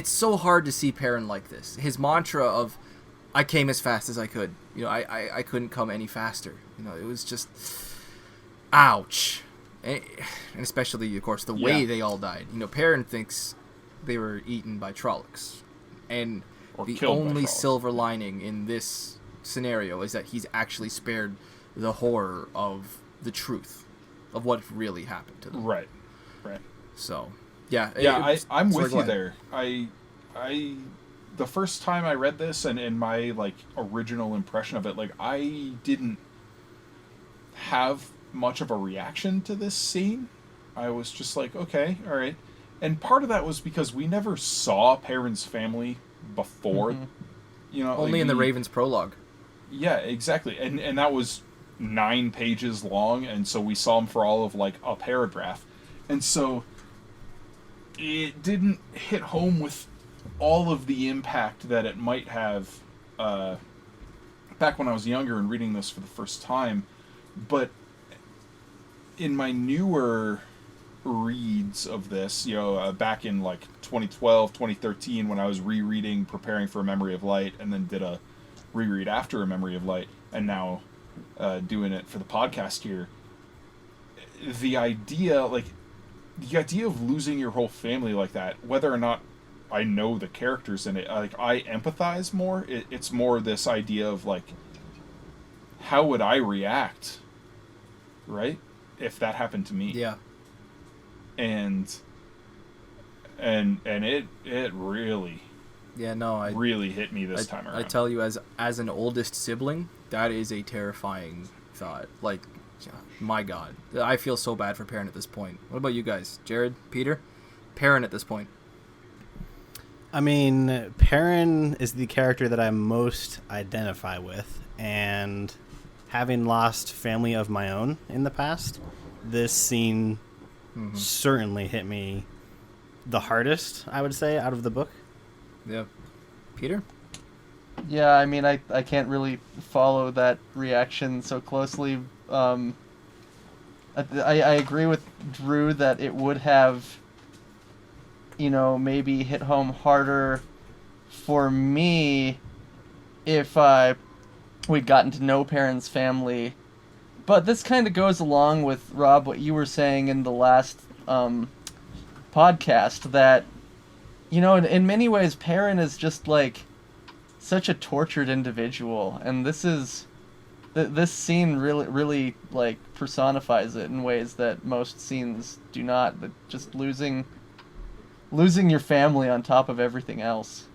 so hard to see Perrin like this. His mantra of, I came as fast as I could. You know, I couldn't come any faster. You know, it was just, ouch. And especially, of course, the way they all died. You know, Perrin thinks they were eaten by Trollocs. And the only silver lining in this scenario is that he's actually spared the horror of the truth of what really happened to them. Right. So, I'm with you there. The first time I read this and my like original impression of it, like I didn't have much of a reaction to this scene. I was just like, okay, all right. And part of that was because we never saw Perrin's family before. Mm-hmm. You know, only in the Raven's prologue. Yeah, exactly. And that was 9 pages long, and so we saw him for all of like a paragraph. And so it didn't hit home with all of the impact that it might have back when I was younger and reading this for the first time. But in my newer reads of this, you know, back in like 2012, 2013, when I was rereading Preparing for a Memory of Light, and then did a reread after A Memory of Light, and now doing it for the podcast here, the idea of losing your whole family like that, whether or not I know the characters in it, like I empathize more. It's more this idea of like, how would I react, right, if that happened to me? Yeah. And it really really hit me this time around. I tell you, as an oldest sibling, that is a terrifying thought. Like, my God, I feel so bad for Perrin at this point. What about you guys, Jarrod, Peter? Perrin at this point. I mean, Perrin is the character that I most identify with, and having lost family of my own in the past, this scene certainly hit me the hardest, I would say, out of the book. Yeah. Peter? Yeah, I mean, I can't really follow that reaction so closely. I agree with Drew that it would have, you know, maybe hit home harder for me if we'd gotten to know Perrin's family. But this kind of goes along with, Rob, what you were saying in the last podcast, that, you know, in many ways, Perrin is just, like, such a tortured individual. And this scene really, like, personifies it in ways that most scenes do not. That just losing your family on top of everything else.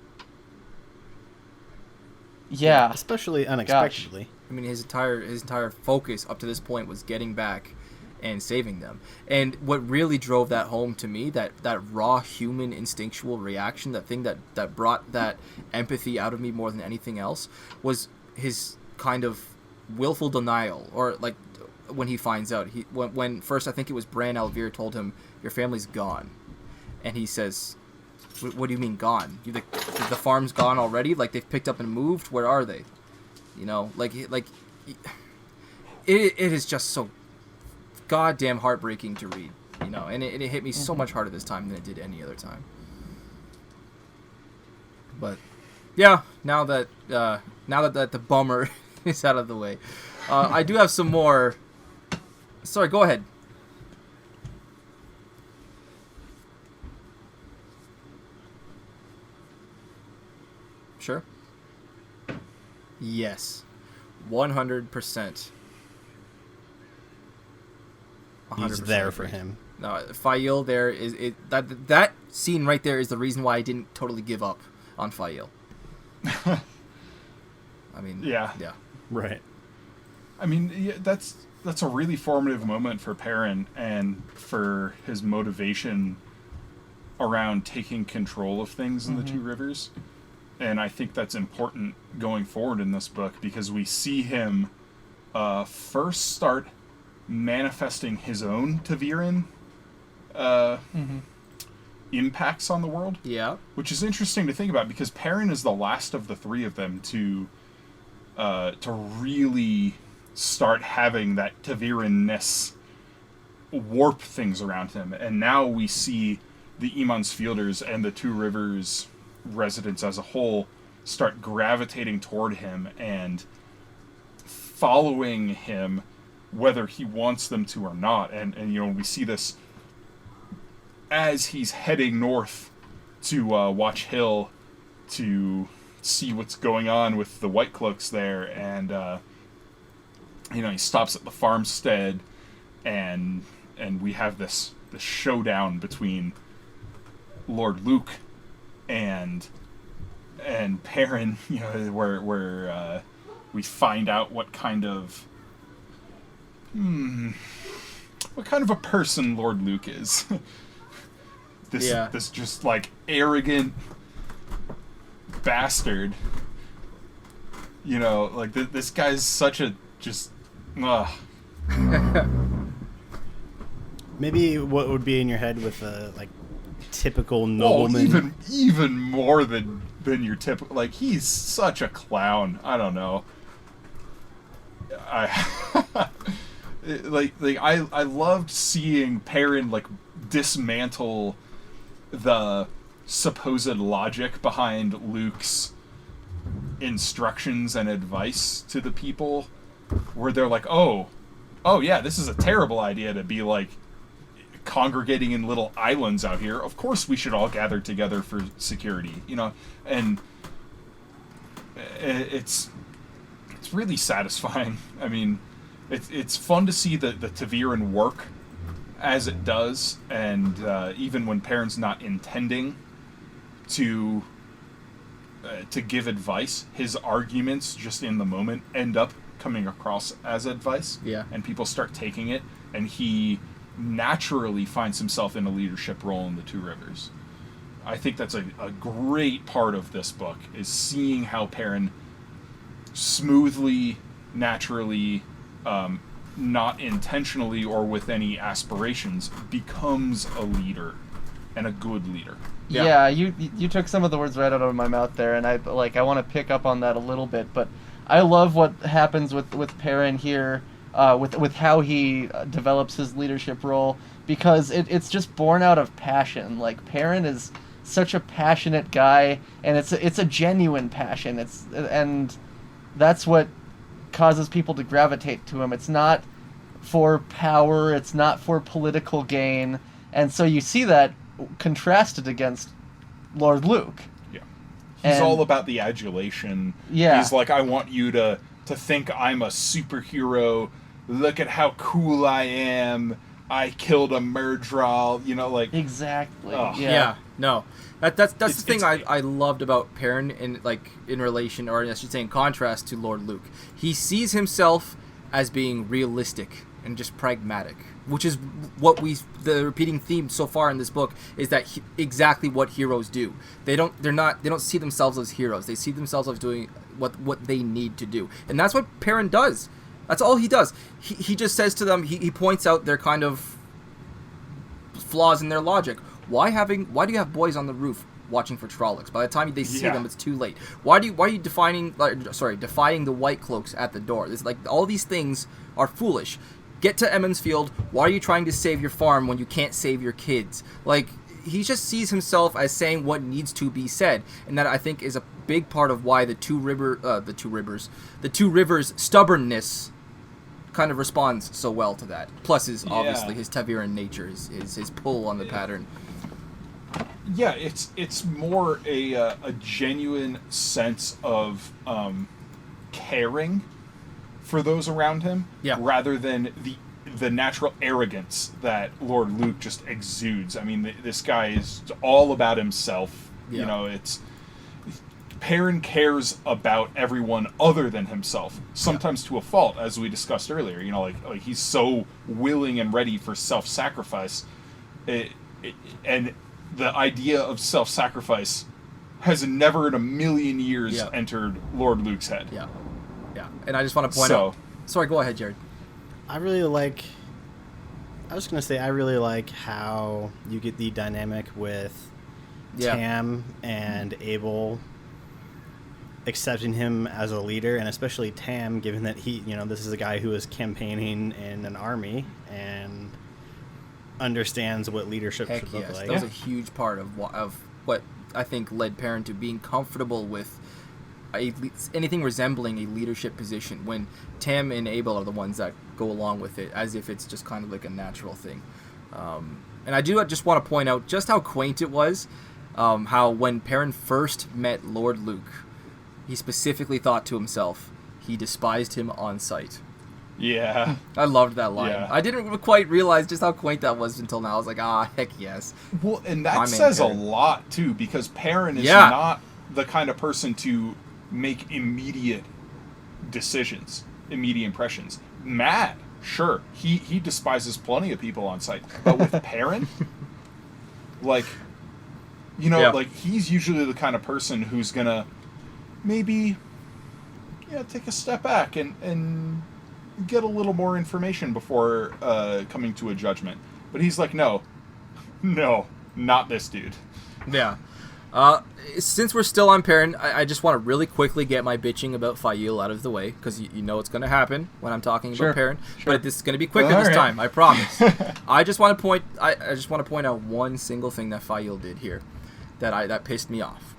Yeah. Especially unexpectedly. Gosh. I mean, his entire focus up to this point was getting back and saving them. And what really drove that home to me, that raw human instinctual reaction, that thing that brought that empathy out of me more than anything else, was his kind of willful denial, or like when he finds out, when first I think it was Bran Alvear told him, your family's gone, and he says, what do you mean gone? The farm's gone already? Like they've picked up and moved? Where are they? You know, like it is just so goddamn heartbreaking to read, you know, and it hit me so much harder this time than it did any other time. But yeah, now that the bummer is out of the way, I do have some more. Sorry, go ahead. Sure. Yes, 100%. He's there for him. No, Fail there is it that scene right there is the reason why I didn't totally give up on Fail. I mean, yeah, right. I mean, yeah, that's a really formative moment for Perrin and for his motivation around taking control of things in the Two Rivers. And I think that's important going forward in this book because we see him first start manifesting his own Taviran impacts on the world. Yeah. Which is interesting to think about because Perrin is the last of the three of them to really start having that Taviran-ness warp things around him. And now we see the Emons Fielders and the Two Rivers residents as a whole start gravitating toward him and following him whether he wants them to or not. And you know, we see this as he's heading north to Watch Hill to see what's going on with the White Cloaks there. And you know, he stops at the farmstead and we have this showdown between Lord Luke and Perrin, you know, where we find out what kind of a person Lord Luke is. This just like arrogant bastard. You know, like this guy's such a just. Maybe what would be in your head with a like typical nobleman. Even more than your typical, like he's such a clown. I don't know. I loved seeing Perrin like dismantle the supposed logic behind Luke's instructions and advice to the people, where they're like, oh yeah, this is a terrible idea to be like congregating in little islands out here. Of course we should all gather together for security, you know. And it's really satisfying. I mean, it's fun to see the Taviran work as it does, and even when Perrin's not intending to give advice, his arguments just in the moment end up coming across as advice. Yeah. And people start taking it, and he naturally finds himself in a leadership role in the Two Rivers. I think that's a great part of this book, is seeing how Perrin smoothly, naturally, not intentionally or with any aspirations, becomes a leader, and a good leader. Yeah, you took some of the words right out of my mouth there, and I want to pick up on that a little bit, but I love what happens with Perrin here, with how he develops his leadership role, because it's just born out of passion. Like, Perrin is such a passionate guy, and it's a genuine passion. And that's what causes people to gravitate to him. It's not for power, it's not for political gain, and so you see that contrasted against Lord Luke. Yeah. He's all about the adulation. Yeah. He's like, I want you to think I'm a superhero. Look at how cool I am. I killed a Murdral. You know, like... Exactly. Oh. Yeah. No. That's the thing I loved about Perrin in relation, or I should say in contrast to Lord Luke. He sees himself as being realistic and just pragmatic, which is what the repeating theme so far in this book is that exactly what heroes do. They don't see themselves as heroes. They see themselves as doing what they need to do, and that's what Perrin does. That's all he does. He just says to them. He points out their kind of flaws in their logic. Why do you have boys on the roof watching for Trollocs. By the time they see them, it's too late. Why are you defying the White Cloaks at the door? It's like all these things are foolish. Get to Emmons Field. Why are you trying to save your farm when you can't save your kids? Like, he just sees himself as saying what needs to be said, and that I think is a big part of why the Two Rivers stubbornness kind of responds so well to that. Plus, obviously his Taviran nature, his pull on the pattern. Yeah, it's more a genuine sense of caring for those around him, rather than the natural arrogance that Lord Luke just exudes. I mean, this guy is all about himself. You know, Perrin cares about everyone other than himself, sometimes to a fault, as we discussed earlier. You know, like he's so willing and ready for self-sacrifice, and the idea of self-sacrifice has never in a million years entered Lord Luke's head. Yeah. And I just want to point out... Sorry, go ahead, Jarrod. I was going to say, I really like how you get the dynamic with Tam and Abel accepting him as a leader, and especially Tam, given that this is a guy who is campaigning in an army and understands what leadership should look like. That was a huge part of what I think led Perrin to being comfortable with anything resembling a leadership position, when Tam and Abel are the ones that go along with it as if it's just kind of like a natural thing. And I do just want to point out just how quaint it was, how when Perrin first met Lord Luke, he specifically thought to himself, he despised him on sight. Yeah. I loved that line. Yeah. I didn't quite realize just how quaint that was until now. I was like, heck yes. Well, and that says a lot, too, because Perrin is not the kind of person to make immediate decisions, immediate impressions. Matt, sure, he despises plenty of people on sight, but with Perrin, like he's usually the kind of person who's gonna maybe take a step back and get a little more information before coming to a judgment. But he's like, no, not this dude. Yeah. Since we're still on Perrin, I just want to really quickly get my bitching about Fail out of the way, because you know it's going to happen when I'm talking about Perrin. Sure. But this is going to be quicker this time, I promise. I just want to point out one single thing that Fail did here that pissed me off.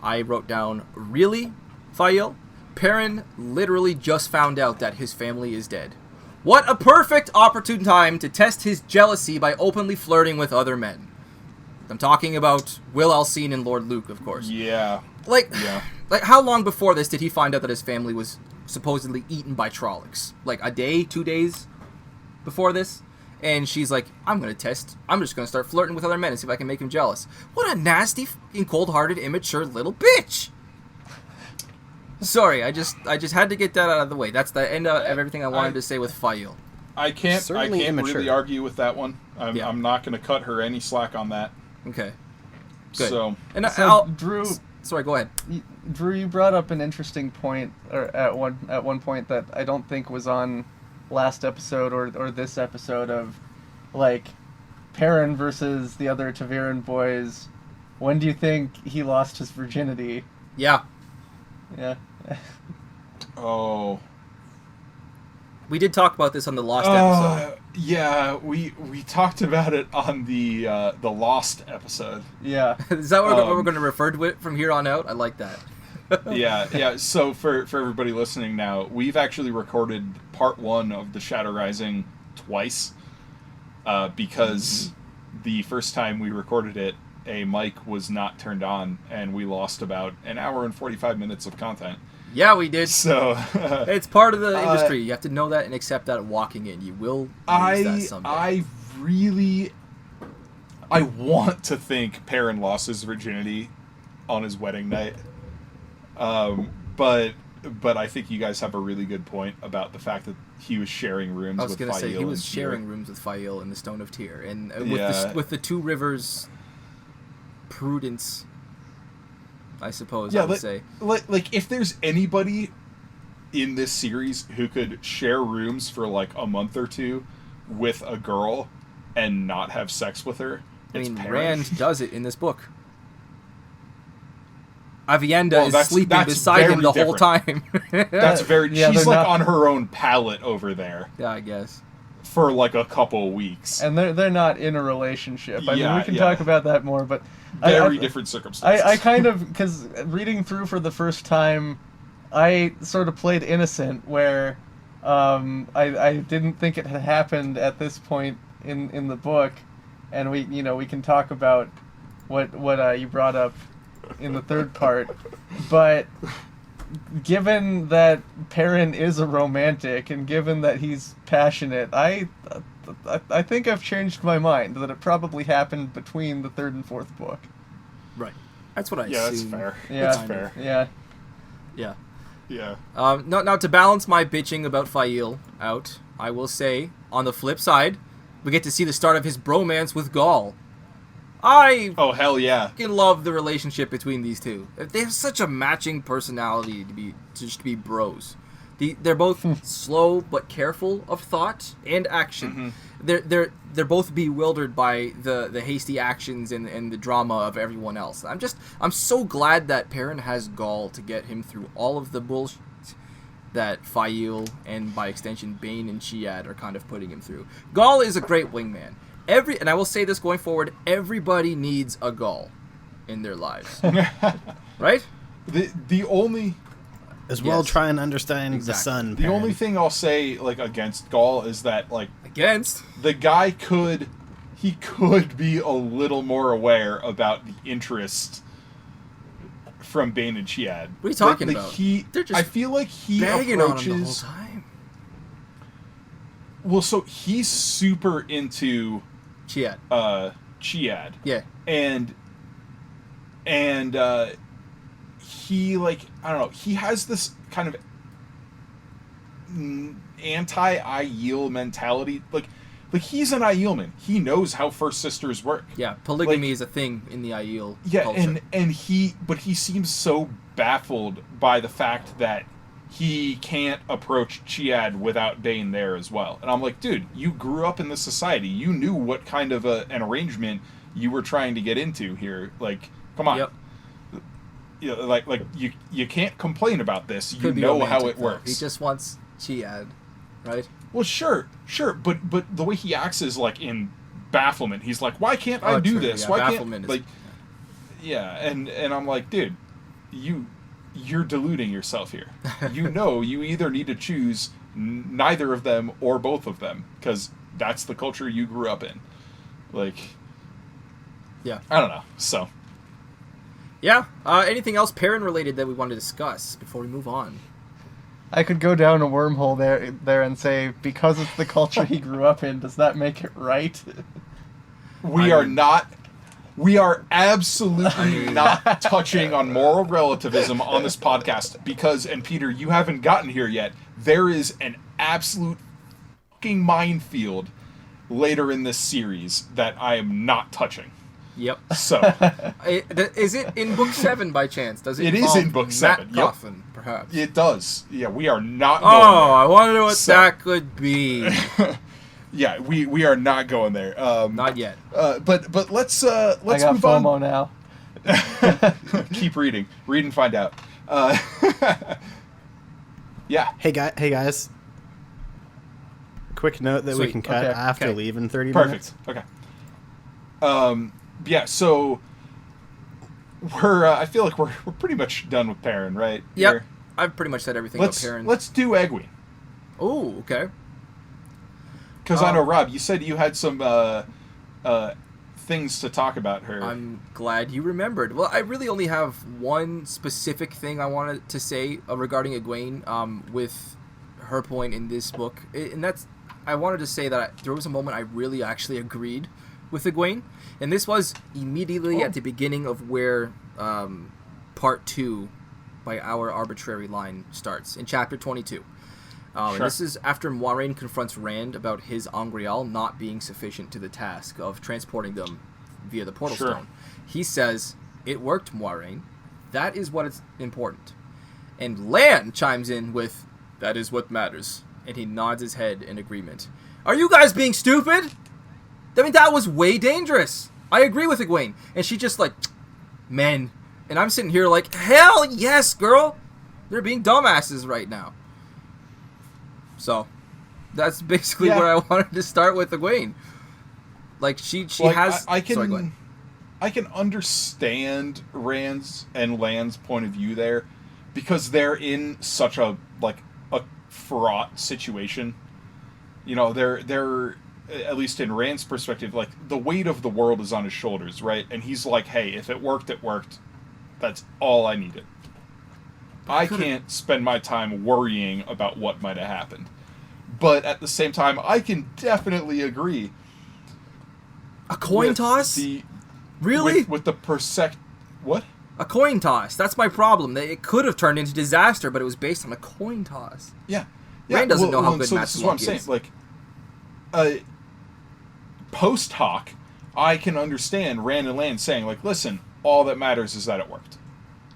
I wrote down, really, Fail? Perrin literally just found out that his family is dead. What a perfect opportune time to test his jealousy by openly flirting with other men. I'm talking about Will Alcine and Lord Luke, of course. Yeah. Like how long before this did he find out that his family was supposedly eaten by Trollocs? Like a day, 2 days before this? And she's like, I'm just gonna start flirting with other men and see if I can make him jealous. What a nasty, fucking cold-hearted, immature little bitch! Sorry, I just had to get that out of the way. That's the end of everything I wanted to say with Fail. I can't really argue with that one. I'm not going to cut her any slack on that. Okay. Good. So Drew, sorry, go ahead. Drew, you brought up an interesting point, or at one point that I don't think was on last episode or this episode, of like Perrin versus the other Taviran boys. When do you think he lost his virginity? Yeah. Yeah. Oh. We did talk about this on the Lost episode. Yeah, we talked about it on the Lost episode. Yeah. Is that what we're going to refer to it from here on out? I like that. Yeah. So for everybody listening now, we've actually recorded part 1 of the Shadow Rising twice, because the first time we recorded it, a mic was not turned on, and we lost about an hour and 45 minutes of content. Yeah, we did. So it's part of the industry. You have to know that and accept that walking in. You will lose that someday. I want to think Perrin lost his virginity on his wedding night. But I think you guys have a really good point about the fact that he was sharing rooms with Fail. I was going to say, he was sharing rooms with Fail in the Stone of Tyr. And with the Two Rivers prudence, I suppose I would say. Like, if there's anybody in this series who could share rooms for like a month or two with a girl and not have sex with her, it's Perrin. Rand does it in this book. Avienda is sleeping beside him the whole time. That's very... she's like on her own pallet over there. Yeah, I guess. For like a couple weeks. And they're not in a relationship. I mean, we can talk about that more, but... Very different circumstances. I kind of... Because reading through for the first time, I sort of played innocent, where I didn't think it had happened at this point in the book, and we can talk about what you brought up in the third part, but given that Perrin is a romantic, and given that he's passionate, I think I've changed my mind that it probably happened between the third and fourth book. Right. That's what I assume. That's fair. Yeah, that's fair. Yeah. Yeah. Yeah. Now to balance my bitching about Fail out, I will say, on the flip side, we get to see the start of his bromance with Gaul. Oh, hell yeah. I love the relationship between these two. They have such a matching personality to be bros. They're both slow but careful of thought and action. Mm-hmm. They're both bewildered by the hasty actions and the drama of everyone else. I'm so glad that Perrin has Gaul to get him through all of the bullshit that Fail and by extension Bane and Chiad are kind of putting him through. Gaul is a great wingman. And I will say this going forward, everybody needs a Gaul in their lives. Right? The only... As well, try and understand the sun. The only thing I'll say, like, against Gaul is that, like... Against? The guy could be a little more aware about the interest from Bane and Chiad. What are you talking about? I feel like he approaches... on him the whole time. Well, so he's super into... Chiad. Chiad. Yeah. And he, like, I don't know, he has this kind of anti-Aiel mentality. Like he's an Aielman. He knows how First Sisters work. Yeah, polygamy is a thing in the Aiel culture. and he seems so baffled by the fact that he can't approach Chiad without Bane there as well. And I'm like, dude, you grew up in this society. You knew what kind of an arrangement you were trying to get into here. Like, come on. Yep. You know, like you can't complain about this. You know how it works. He just wants Chiad, right? Well, sure, but the way he acts is like in bafflement. He's like, why can't I do this? Yeah, why bafflement can't and I'm like, dude, you're deluding yourself here. You either need to choose neither of them or both of them, because that's the culture you grew up in. Like, yeah, I don't know. So, yeah. Anything else Perrin related that we want to discuss before we move on? I could go down a wormhole there and say, because it's the culture he grew up in, does that make it right? We are absolutely not touching on moral relativism on this podcast because, and Peter, you haven't gotten here yet, there is an absolute fucking minefield later in this series that I am not touching. Yep. So, is it in book 7 by chance? Does it? It is in book 7. Matt Coffin, perhaps. It does. Yeah, we are not going there. I wonder what that could be. Yeah, we are not going there. Not yet. But let's I got move FOMO on. now. Keep reading. Read and find out. Yeah. Hey guys. Quick note that we can cut after leaving 30 minutes. Perfect. Okay. Yeah. So we're. I feel like we're pretty much done with Perrin, right? Yep. I've pretty much said everything about Perrin. Let's do Egwene. Oh, okay. Because I know, Rob, you said you had some things to talk about her. I'm glad you remembered. Well, I really only have one specific thing I wanted to say regarding Egwene with her point in this book. And that's, I wanted to say that there was a moment I really actually agreed with Egwene. And this was immediately at the beginning of where part 2 by our arbitrary line starts, in chapter 22. And this is after Moiraine confronts Rand about his Angreal not being sufficient to the task of transporting them via the Portal Stone. He says, "It worked, Moiraine. That is what is important." And Lan chimes in with, "That is what matters." And he nods his head in agreement. Are you guys being stupid? I mean, that was way dangerous. I agree with Egwene. And she just like, men, And I'm sitting here like, hell yes, girl! They're being dumbasses right now. So, that's basically what I wanted to start with Egwene. Like, she like, has... I can understand Rand's and Lan's point of view there, because they're in such a fraught situation. You know, they're at least in Rand's perspective, like, the weight of the world is on his shoulders, right? And he's like, hey, if it worked, it worked. That's all I needed. I can't spend my time worrying about what might have happened. But at the same time, I can definitely agree. A coin toss? Really? With the what? A coin toss. That's my problem. It could have turned into disaster, but it was based on a coin toss. Yeah. Rand doesn't know how good so Matt this is what I'm saying. Like, post hoc, I can understand Rand and Lan saying, like, listen, all that matters is that it worked.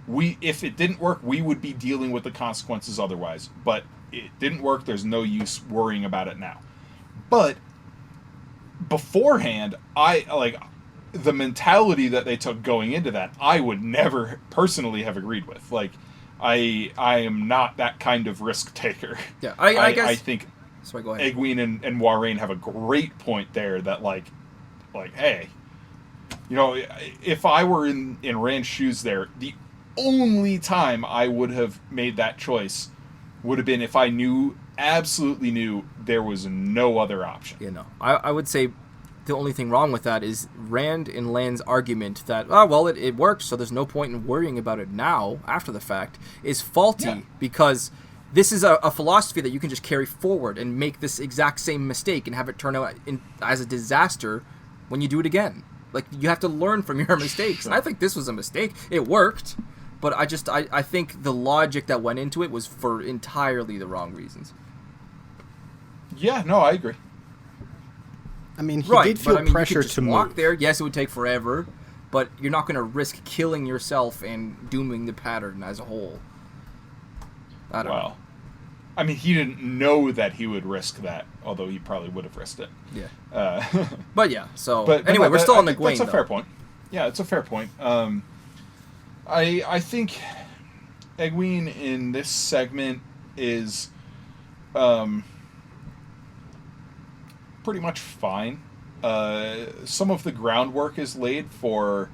If it didn't work, we would be dealing with the consequences otherwise. But it didn't work. There's no use worrying about it now. But beforehand, the mentality that they took going into that, I would never personally have agreed with. Like, I am not that kind of risk taker. Yeah, I guess. I think sorry, go ahead. Egwene and Warren have a great point there. That like, hey, you know, if I were in Rand's shoes, there, the only time I would have made that choice would have been if I absolutely knew there was no other option. You know, I would say the only thing wrong with that is Rand and Lan's argument that, it worked, so there's no point in worrying about it now, after the fact, is faulty because this is a philosophy that you can just carry forward and make this exact same mistake and have it turn out as a disaster when you do it again. Like, you have to learn from your mistakes. And I think this was a mistake. It worked. But I think the logic that went into it was for entirely the wrong reasons. Yeah, no, I agree. I mean, he did feel pressure to walk move. there. Yes, it would take forever, but you're not going to risk killing yourself and dooming the pattern as a whole. I don't know. I mean, he didn't know that he would risk that, although he probably would have risked it. Yeah. But yeah, so... But anyway, we're still on the Egwene, That's a fair point. Yeah, it's a fair point. I think Egwene in this segment is pretty much fine. Some of the groundwork is laid for,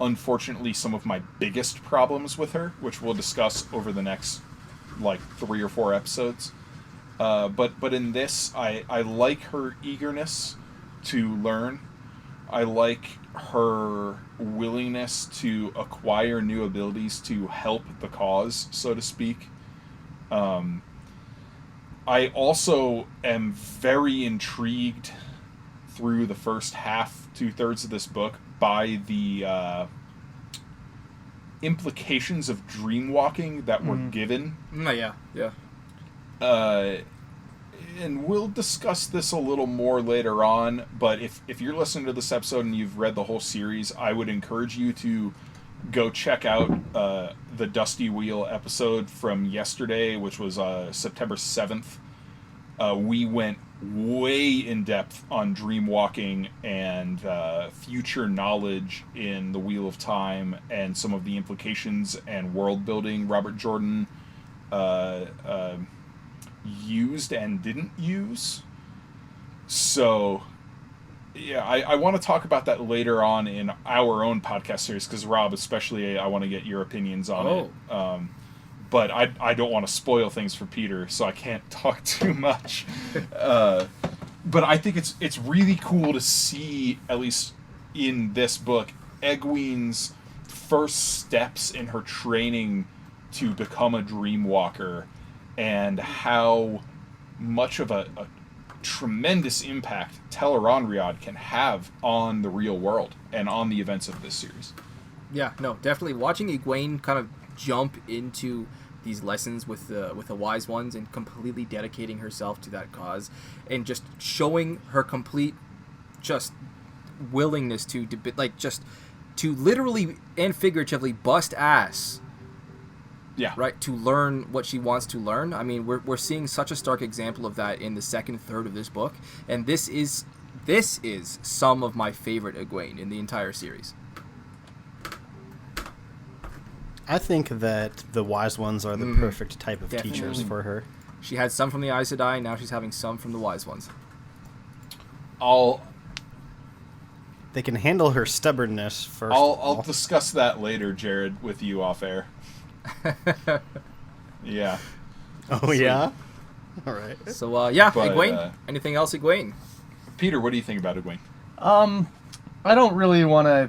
unfortunately, some of my biggest problems with her, which we'll discuss over the next 3 or 4 episodes. But in this, I like her eagerness to learn. I like her willingness to acquire new abilities to help the cause, so to speak. I also am very intrigued through the first half, 2/3 of this book by the implications of dream walking that were given. Yeah. And we'll discuss this a little more later on, but if you're listening to this episode and you've read the whole series, I would encourage you to go check out the Dusty Wheel episode from yesterday, which was September 7th. We went way in depth on dream walking and future knowledge in the Wheel of Time and some of the implications and world building Robert Jordan used and didn't use. So yeah, I want to talk about that later on in our own podcast series, because Rob, especially, I want to get your opinions on it. But I don't want to spoil things for Peter, so I can't talk too much. But I think it's really cool to see, at least in this book, Egwene's first steps in her training to become a dream walker, and how much of a tremendous impact Tel'aran'rhiod can have on the real world and on the events of this series. Yeah, no, definitely watching Egwene kind of jump into these lessons with the wise ones and completely dedicating herself to that cause, and just showing her complete just willingness to literally and figuratively bust ass. Yeah. Right, to learn what she wants to learn. I mean, we're seeing such a stark example of that in the second third of this book, and this is some of my favorite Egwene in the entire series. I think that the wise ones are the perfect type of teachers for her. She had some from the Aes Sedai, now she's having some from the wise ones. They can handle her stubbornness first. I'll discuss that later, Jarrod, with you off air. Yeah. Oh, Sweet. yeah? All right. So, But, Egwene. Anything else, Egwene? Peter, what do you think about Egwene? I don't really want to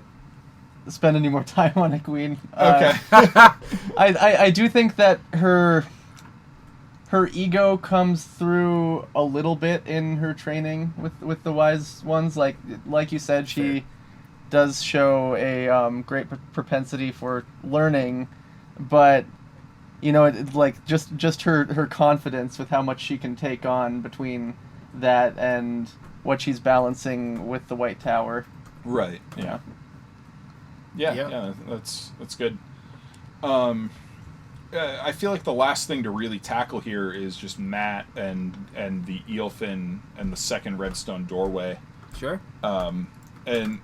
spend any more time on Egwene. Okay. I do think that her ego comes through a little bit in her training with the wise ones. Like you said, she does show a great propensity for learning, but just her confidence with how much she can take on between that and what she's balancing with the White Tower. Right. Yeah. Yeah. That's good. I feel like the last thing to really tackle here is just Mat and the Eelfin and the second Redstone doorway. Sure. And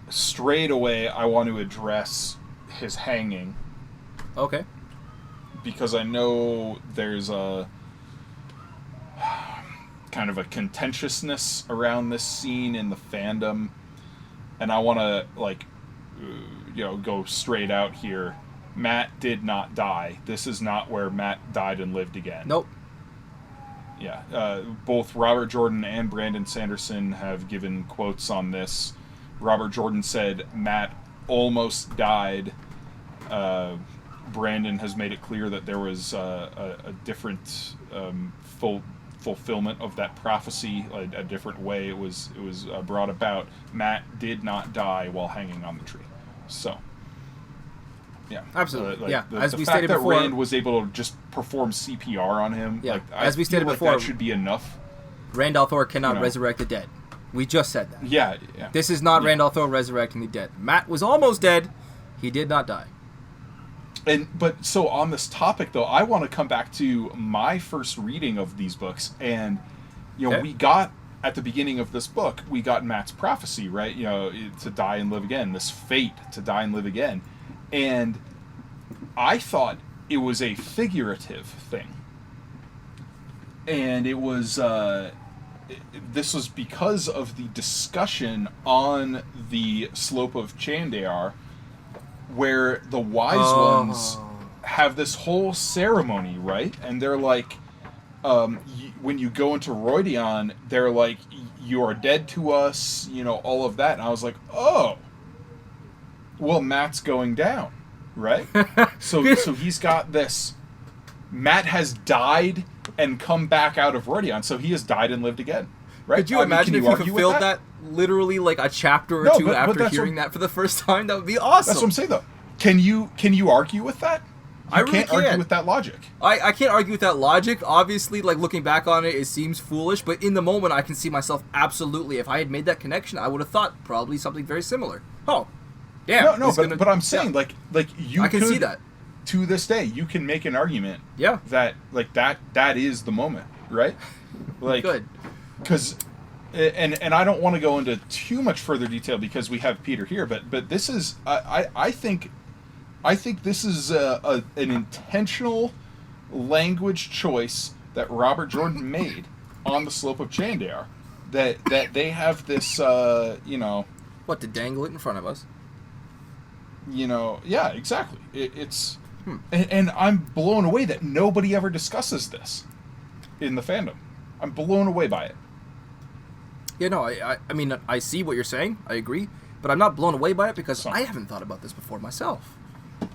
straight away I want to address his hanging. Okay. Because I know there's a kind of a contentiousness around this scene in the fandom, and I want to go straight out here. Mat did not die. This is not where Mat died and lived again. Nope. Yeah. Both Robert Jordan and Brandon Sanderson have given quotes on this. Robert Jordan said Mat almost died. Brandon has made it clear that there was a different fulfillment of that prophecy, a different way it was brought about. Mat did not die while hanging on the tree. So, yeah, absolutely. As the we fact stated that before, Rand was able to just perform CPR on him. Yeah, as we stated before, that should be enough. Rand al'Thor cannot resurrect the dead. We just said that. Yeah. This is not Rand al'Thor resurrecting the dead. Mat was almost dead. He did not die. But so on this topic though, I want to come back to my first reading of these books, and we got at the beginning of this book, we got Mat's prophecy, right? To die and live again, this fate to die and live again, and I thought it was a figurative thing, and it was this was because of the discussion on the slope of Chandar, where the wise ones have this whole ceremony, right? And they're like, when you go into Rodion, they're like, you are dead to us, all of that. And I was like, oh, well, Mat's going down, right? So he's got this. Mat has died and come back out of Rodion, so he has died and lived again, right? Could you imagine if you fulfilled that literally like a chapter or two after hearing that for the first time? That would be awesome. That's what I'm saying, though. Can you argue with that? I really can't argue with that logic. I can't argue with that logic. Obviously, like looking back on it, it seems foolish, but in the moment, I can see myself absolutely. If I had made that connection, I would have thought probably something very similar. Oh, damn. But I'm saying like you. I can see that. To this day, you can make an argument. Yeah. That that is the moment, right? Like good. Because. And I don't want to go into too much further detail because we have Peter here, but this is I think this is an intentional language choice that Robert Jordan made on the slope of Chandar, that they have this what, to dangle it in front of us. Yeah, exactly. It's and I'm blown away that nobody ever discusses this in the fandom. I'm blown away by it. Yeah, no, I mean, I see what you're saying. I agree. But I'm not blown away by it because I haven't thought about this before myself.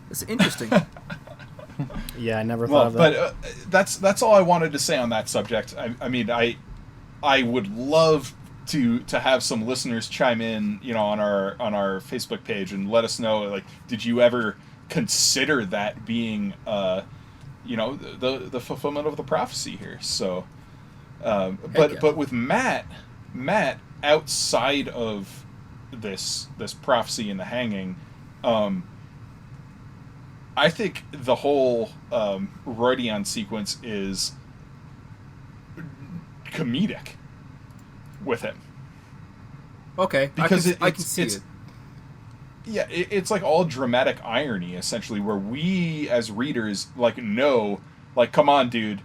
It's interesting. Yeah, I never thought of that. But that's all I wanted to say on that subject. I mean, I would love to have some listeners chime in, on our Facebook page and let us know, like, did you ever consider that being, the fulfillment of the prophecy here? So, but with Mat, outside of this prophecy and the hanging, I think the whole Rodion sequence is comedic with him. Okay, because I can see it. Yeah, it's like all dramatic irony, essentially, where we as readers like know, like, come on, dude,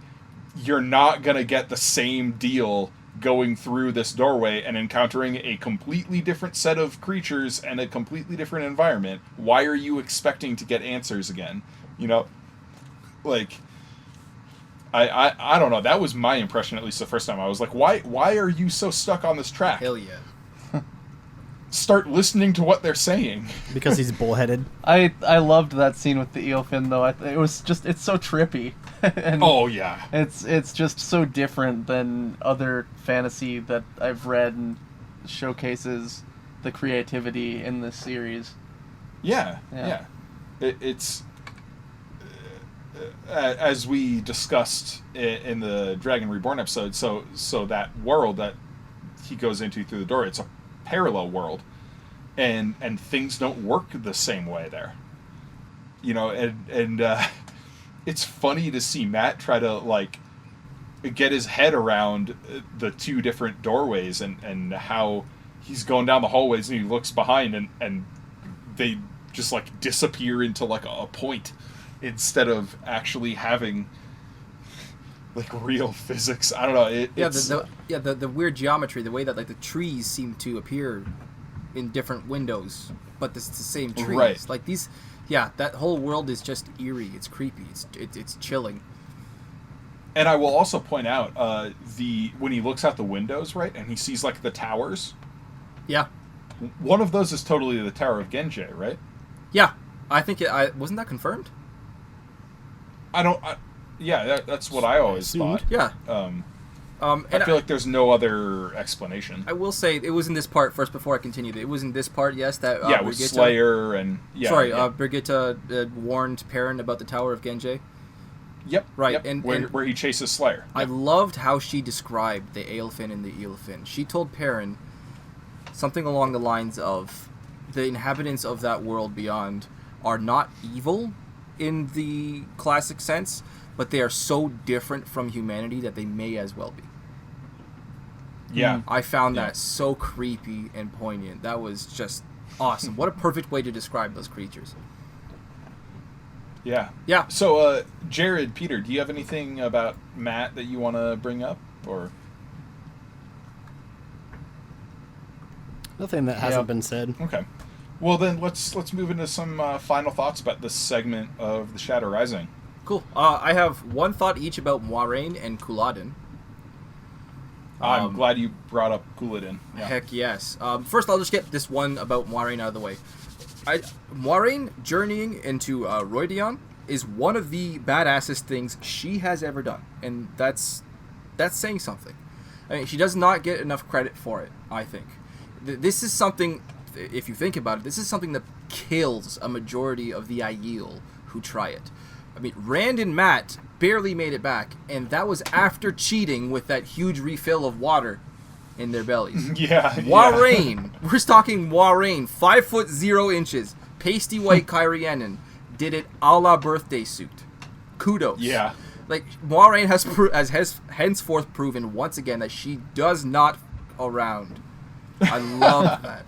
you're not gonna get the same deal going through this doorway and encountering a completely different set of creatures and a completely different environment. Why are you expecting to get answers again? You know, like, I don't know. That was my impression, at least the first time. I was like, why are you so stuck on this track? Hell yeah. Start listening to what they're saying. Because he's bullheaded. I loved that scene with the eelfin though. It's so trippy. And oh yeah. It's just so different than other fantasy that I've read, and showcases the creativity in this series. Yeah. It's as we discussed in the Dragon Reborn episode. So that world that he goes into through the door, it's a parallel world, and things don't work the same way there, you know, and it's funny to see Matt try to like get his head around the two different doorways and how he's going down the hallways and he looks behind and they just like disappear into like a point instead of actually having like real physics. I don't know. The weird geometry, the way that like the trees seem to appear in different windows, but it's the same trees. Right. Like these, that whole world is just eerie. It's creepy. It's chilling. And I will also point out when he looks out the windows, right, and he sees like the towers. Yeah. One of those is totally the Tower of Genji, right? Yeah, I think wasn't that confirmed? That's what I always thought. Yeah. I feel like there's no other explanation. I will say it was in this part first before I continued. It was in this part, yes, that with Brigitte, Slayer and Brigitte warned Perrin about the Tower of Genji. Yep. Right, yep. and where he chases Slayer. I loved how she described the Aelfin and the Eelfin. She told Perrin something along the lines of the inhabitants of that world beyond are not evil in the classic sense, but they are so different from humanity that they may as well be. Yeah. I found that so creepy and poignant. That was just awesome. What a perfect way to describe those creatures. Yeah. Yeah. So, Jarrod, Peter, do you have anything about Matt that you want to bring up, or? Nothing that hasn't been said. Okay. Well, then let's move into some final thoughts about this segment of The Shadow Rising. Cool. I have one thought each about Moiraine and Couladin. I'm glad you brought up Couladin. Yeah. Heck yes. First, I'll just get this one about Moiraine out of the way. Moiraine journeying into Rhuidean is one of the badassest things she has ever done, and that's saying something. I mean, she does not get enough credit for it, I think. This is something, if you think about it, this is something that kills a majority of the Aiel who try it. I mean, Rand and Matt barely made it back, and that was after cheating with that huge refill of water in their bellies. Moiraine, we're talking Moiraine, 5'0", pasty white Kyrianan, did it a la birthday suit. Kudos. Yeah. Like, Moiraine has henceforth proven once again that she does not around. I love that.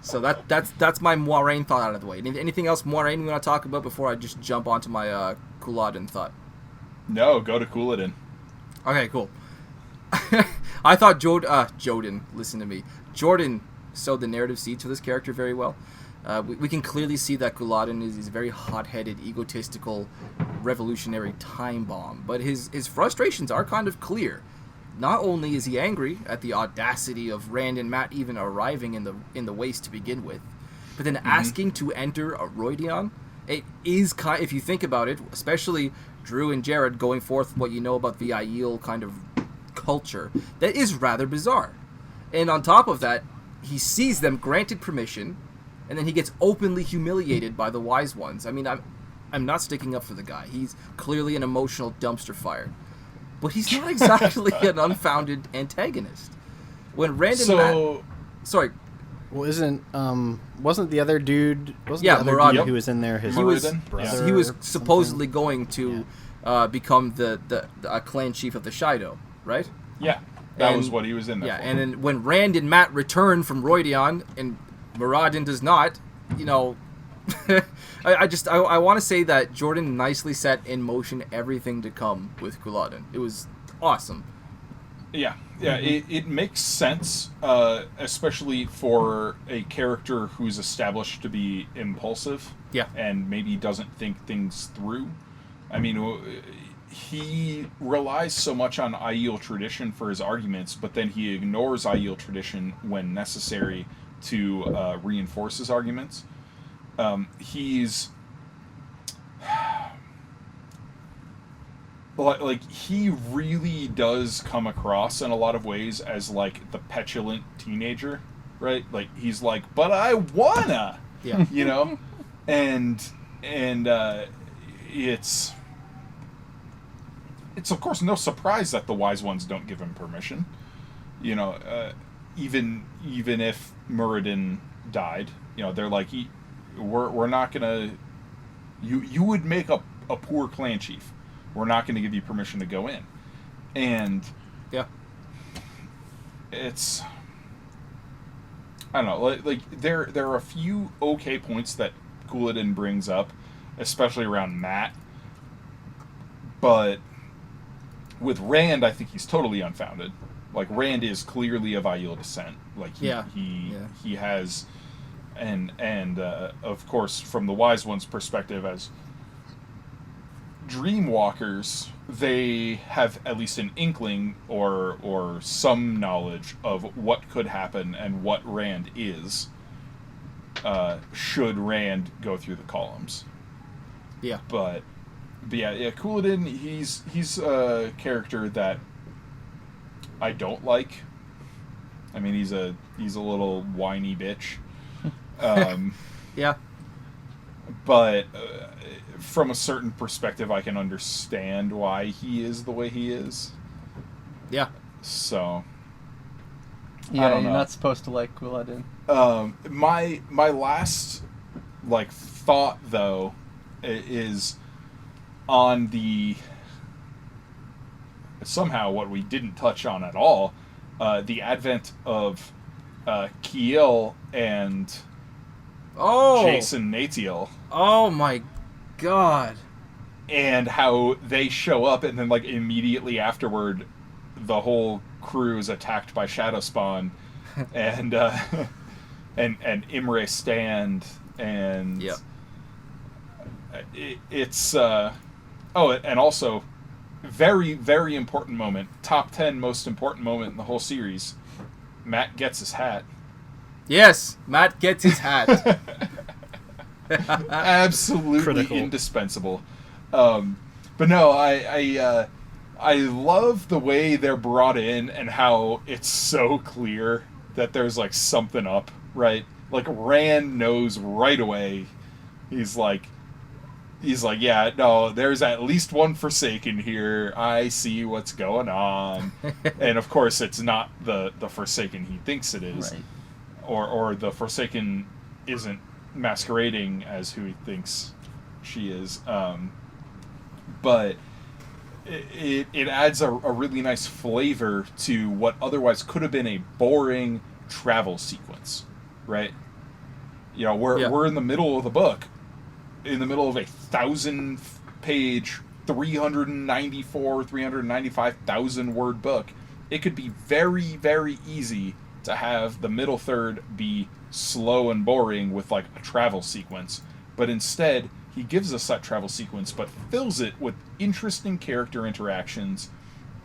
So that's my Moiraine thought out of the way. Anything else Moiraine we want to talk about before I just jump onto my Couladin thought? No, go to Couladin. Okay, cool. I thought Jordan, listen to me. Jordan sowed the narrative seeds for this character very well. We can clearly see that Couladin is a very hot-headed, egotistical, revolutionary time bomb. But his frustrations are kind of clear. Not only is he angry at the audacity of Rand and Matt even arriving in the waste to begin with, but then asking to enter a Rhuidean, it is kind. If you think about it, especially Drew and Jarrod going forth what you know about the Aiel kind of culture, that is rather bizarre. And on top of that, he sees them granted permission, and then he gets openly humiliated by the wise ones. I mean, I'm not sticking up for the guy. He's clearly an emotional dumpster fire. But he's not exactly an unfounded antagonist. When Rand and Matt... Sorry. Well, wasn't the other dude... Muradin. Who was in there his brother? He was supposedly going to become a clan chief of the Shido, right? Yeah. That was what he was in there for. And then when Rand and Matt return from Rhuidean, and Muradin does not, you know, I want to say that Jordan nicely set in motion everything to come with Culloden. It was awesome. Yeah, it makes sense, especially for a character who's established to be impulsive. Yeah. And maybe doesn't think things through. I mean, he relies so much on Aiel tradition for his arguments, but then he ignores Aiel tradition when necessary to reinforce his arguments. He's like he really does come across in a lot of ways as like the petulant teenager, right? Like he's like, but I wanna, yeah, you know, and it's of course no surprise that the wise ones don't give him permission, you know, even if Muradin died, you know, they're like, we're not gonna, you would make a poor clan chief. We're not going to give you permission to go in. And yeah, it's, I don't know, like there are a few okay points that Couladin brings up, especially around Matt. But with Rand, I think he's totally unfounded. Like Rand is clearly of Aiel descent. Like he has, and of course from the wise one's perspective as Dreamwalkers, they have at least an inkling or some knowledge of what could happen and what Rand is, should Rand go through the columns. Yeah. But yeah, Couladin, he's a character that I don't like. I mean, he's a little whiny bitch. Yeah. But from a certain perspective, I can understand why he is the way he is. Yeah. So. Yeah, you're not supposed to like Couladin. My last like thought though is on the somehow what we didn't touch on at all, the advent of Kiel and Jason Natiel. Oh my god. And how they show up and then like immediately afterward the whole crew is attacked by Shadow Spawn and Imre Stand and yep. It's and also very, very important moment, top 10 most important moment in the whole series. Matt gets his hat. Yes, Matt gets his hat. Absolutely critical. Indispensable. But no, I love the way they're brought in and how it's so clear that there's like something up, right? Like Rand knows right away. He's like, yeah, no, there's at least one Forsaken here. I see what's going on. And of course it's not the Forsaken he thinks it is. Right. Or the Forsaken isn't masquerading as who he thinks she is. But it adds a really nice flavor to what otherwise could have been a boring travel sequence, right? You know, we're in the middle of the book, in the middle of a 1,000-page, 395,000 word book. It could be very, very easy to have the middle third be slow and boring with like a travel sequence, but instead he gives us that travel sequence but fills it with interesting character interactions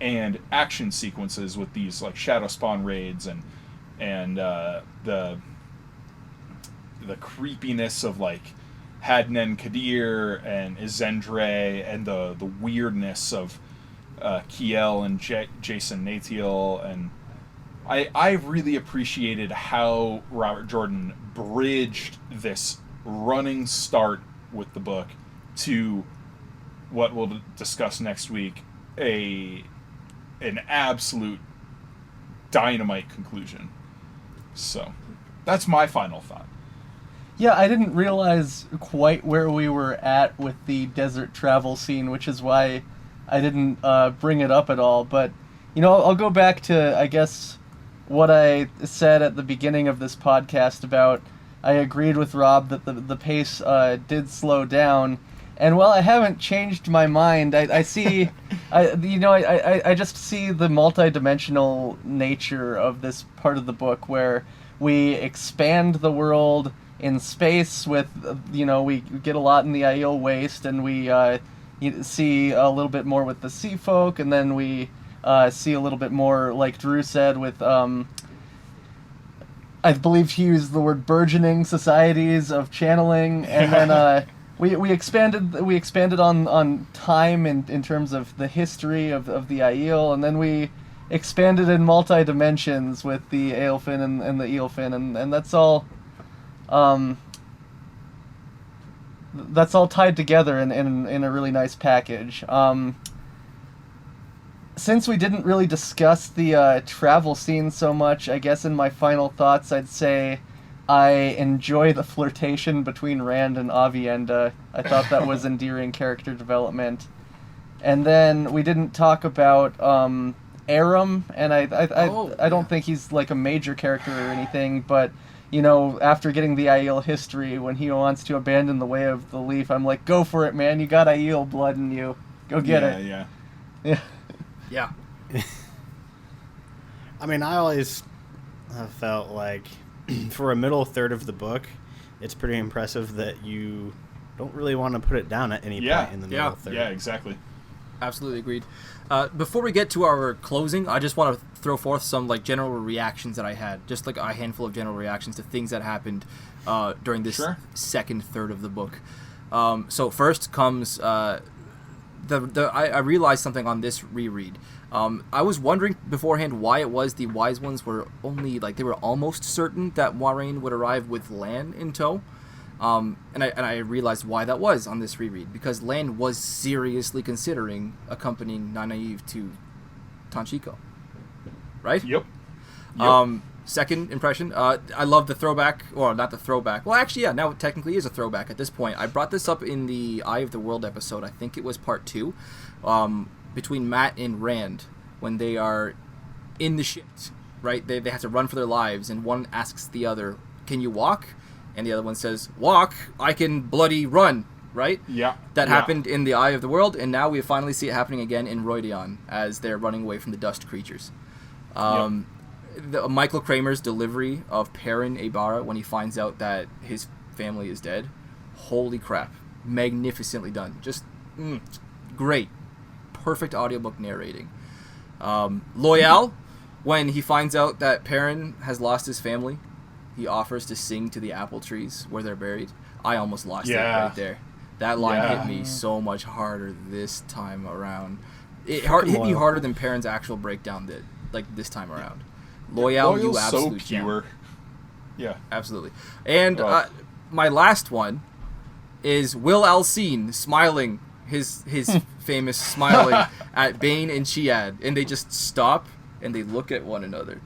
and action sequences with these like Shadow Spawn raids and the creepiness of like Hadnan Kadir and Izendre and the weirdness of Kiel and Jason Natiel. And I really appreciated how Robert Jordan bridged this running start with the book to what we'll discuss next week, an absolute dynamite conclusion. So that's my final thought. Yeah, I didn't realize quite where we were at with the desert travel scene, which is why I didn't bring it up at all. But, you know, I'll go back to, I guess, what I said at the beginning of this podcast about I agreed with Rob that the pace did slow down. And while I haven't changed my mind, I see, I just see the multi-dimensional nature of this part of the book where we expand the world in space with, we get a lot in the Aiel Waste, and we see a little bit more with the sea folk, and then we see a little bit more, like Drew said, with, I believe he used the word burgeoning societies of channeling, and then we expanded on time in terms of the history of the Aiel, and then we expanded in multi-dimensions with the Aelfin and the Eelfin, and that's all tied together in a really nice package. Since we didn't really discuss the travel scene so much, I guess in my final thoughts I'd say I enjoy the flirtation between Rand and Aviendha. I thought that was endearing character development. And then we didn't talk about Aram, and I don't think he's like a major character or anything, but after getting the Aiel history, when he wants to abandon the way of the leaf, I'm like, go for it, man. You got Aiel blood in you. Go get it. Yeah. Yeah. I mean, I always have felt like for a middle third of the book, it's pretty impressive that you don't really want to put it down at any point in the middle third. Yeah, exactly. Absolutely agreed. Before we get to our closing, I just want to throw forth some general reactions that I had, just like a handful of general reactions to things that happened during this second third of the book. So first comes I realized something on this reread. I was wondering beforehand why it was the Wise Ones were only they were almost certain that Moiraine would arrive with Lan in tow. And I realized why that was on this reread, because Lan was seriously considering accompanying Nynaeve to Tanchico. Right? Yep. Second impression, I love the throwback, or not the throwback. Well, actually, now it technically is a throwback at this point. I brought this up in the Eye of the World episode. I think it was part 2, between Matt and Rand when they are in the ship, right? They have to run for their lives, and one asks the other, "Can you walk?" And the other one says, "Walk? I can bloody run." Right? Yeah. That happened in the Eye of the World, and now we finally see it happening again in Rhuidean as they're running away from the dust creatures. Michael Kramer's delivery of Perrin Aybara when he finds out that his family is dead, holy crap, magnificently done. Just great, perfect audiobook narrating. Loyal, when he finds out that Perrin has lost his family, he offers to sing to the apple trees where they're buried. I almost lost it right there. That line hit me so much harder this time around. It hit me harder than Perrin's actual breakdown did, this time around. Loyal, you absolute so pure. gem. Yeah. Absolutely. And my last one is Will Alcine smiling, his famous smiling at Bane and Chiad, and they just stop and they look at one another.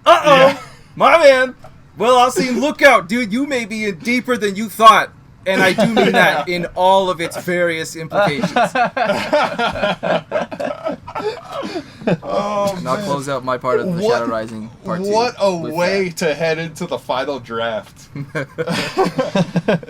My man! Will Alcine, look out! Dude, you may be in deeper than you thought. And I do mean that in all of its various implications. And I'll close out my part of the Shadow Rising part 2. What a way to head into the final draft.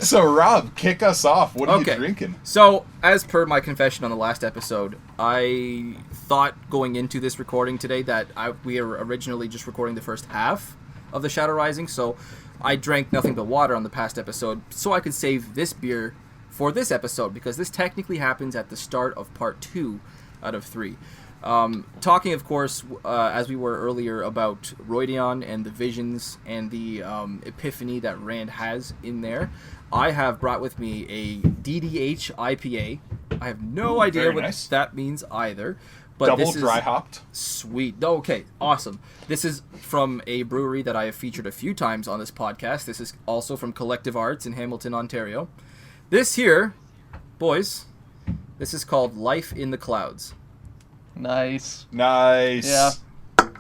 So, Rob, kick us off. What are you drinking? So, as per my confession on the last episode, I thought going into this recording today that we were originally just recording the first half of the Shadow Rising, so I drank nothing but water on the past episode so I could save this beer for this episode, because this technically happens at the start of part 2 out of 3. Talking, of course, as we were earlier, about Rhuidean and the visions and the epiphany that Rand has in there, I have brought with me a DDH IPA. I have no idea what that means either. But double dry hopped. Sweet. Okay, awesome. This is from a brewery that I have featured a few times on this podcast. This is also from Collective Arts in Hamilton, Ontario. This here, boys, this is called Life in the Clouds. Nice. Yeah.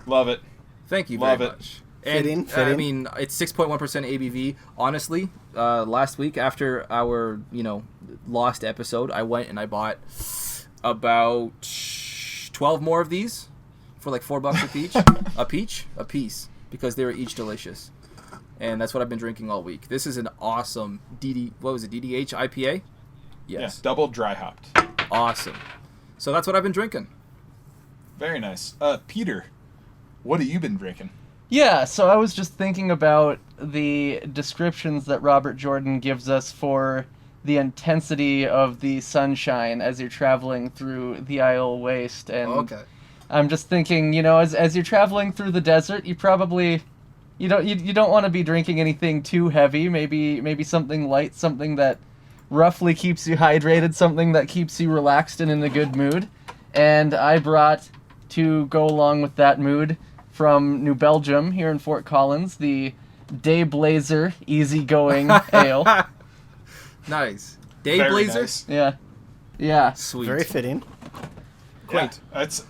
Love it. Thank you very much. And fitting. I mean, it's 6.1% ABV. Honestly, last week after our, lost episode, I went and I bought about 12 more of these for $4 a piece, because they were each delicious. and that's what I've been drinking all week. This is an awesome DDH IPA? Yes. Yeah, double dry hopped. Awesome. So that's what I've been drinking. Very nice. Peter, what have you been drinking? Yeah, so I was just thinking about the descriptions that Robert Jordan gives us for the intensity of the sunshine as you're traveling through the Isle Waste, and Okay. I'm just thinking, as you're traveling through the desert, you probably you don't want to be drinking anything too heavy. Maybe something light, something that roughly keeps you hydrated, something that keeps you relaxed and in a good mood. And I brought, to go along with that mood, from New Belgium here in Fort Collins, the Day Blazer Easygoing Ale. Nice. Day Very Blazer? nice. Yeah. Sweet. Very fitting. Quaint. Yeah, it's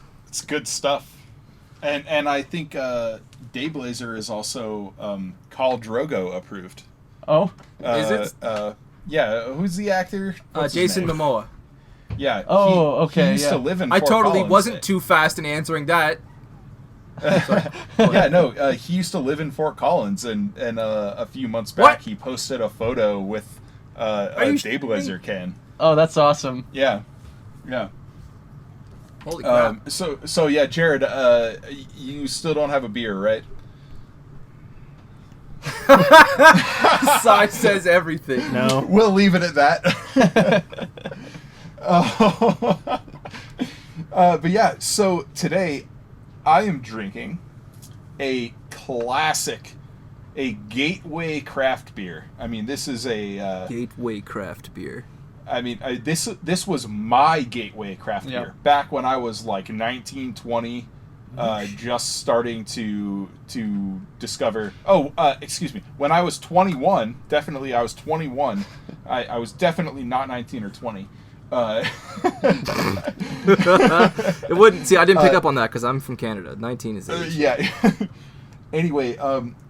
good stuff. And I think Dayblazer is also Khal Drogo approved. Oh? Is it? Yeah, who's the actor? What's his Jason name? Momoa. Yeah. Oh, okay, He used yeah. to live in I Fort totally Collins. wasn't too fast in answering that. Yeah, no, he used to live in Fort Collins, and a few months back What? he posted a photo with a you Dayblazer can. Oh, that's awesome. Yeah. Holy crap. So yeah, Jared, you still don't have a beer, right? Size says everything. No. We'll leave it at that. But yeah, so today I am drinking a classic, a gateway craft beer. I mean, this is a Gateway craft beer. I mean, this was my gateway craft Yeah. beer back when I was like 19, 20, just starting to discover. Oh, excuse me. When I was 21, definitely I was 21. I was definitely not 19 or 20. It wouldn't. See, I didn't pick up on that because I'm from Canada. 19 is age. Yeah. Anyway,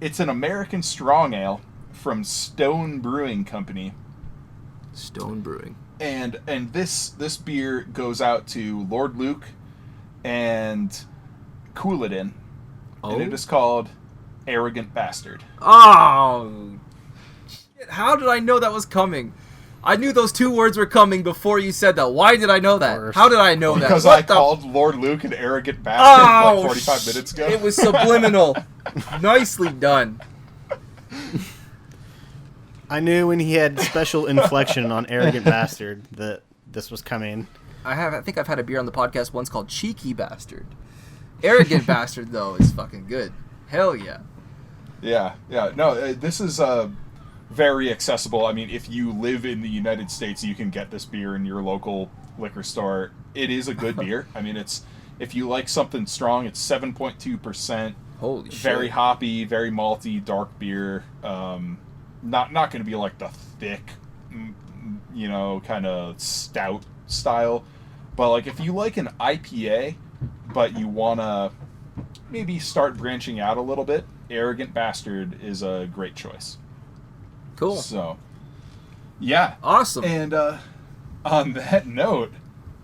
it's an American strong ale from Stone Brewing Company. Stone Brewing. And this beer goes out to Lord Luke and Couladin. Oh. And it is called Arrogant Bastard. Oh. Shit, how did I know that was coming? I knew those two words were coming before you said that. Why did I know that? Worse. How did I know that? Because What I the- called Lord Luke an arrogant bastard like 45 minutes ago. It was subliminal. Nicely done. I knew when he had special inflection on arrogant bastard that this was coming. I think I've had a beer on the podcast once called Cheeky Bastard. Arrogant Bastard, though, is fucking good. Hell yeah. Yeah. No, this is very accessible. I mean, if you live in the United States, you can get this beer in your local liquor store. It is a good beer. I mean, if you like something strong, it's 7.2%. Holy shit. Very hoppy, very malty, dark beer. Not going to be like the thick, kind of stout style. But like if you like an IPA, but you want to maybe start branching out a little bit, Arrogant Bastard is a great choice. Cool. So, yeah. Awesome. And on that note,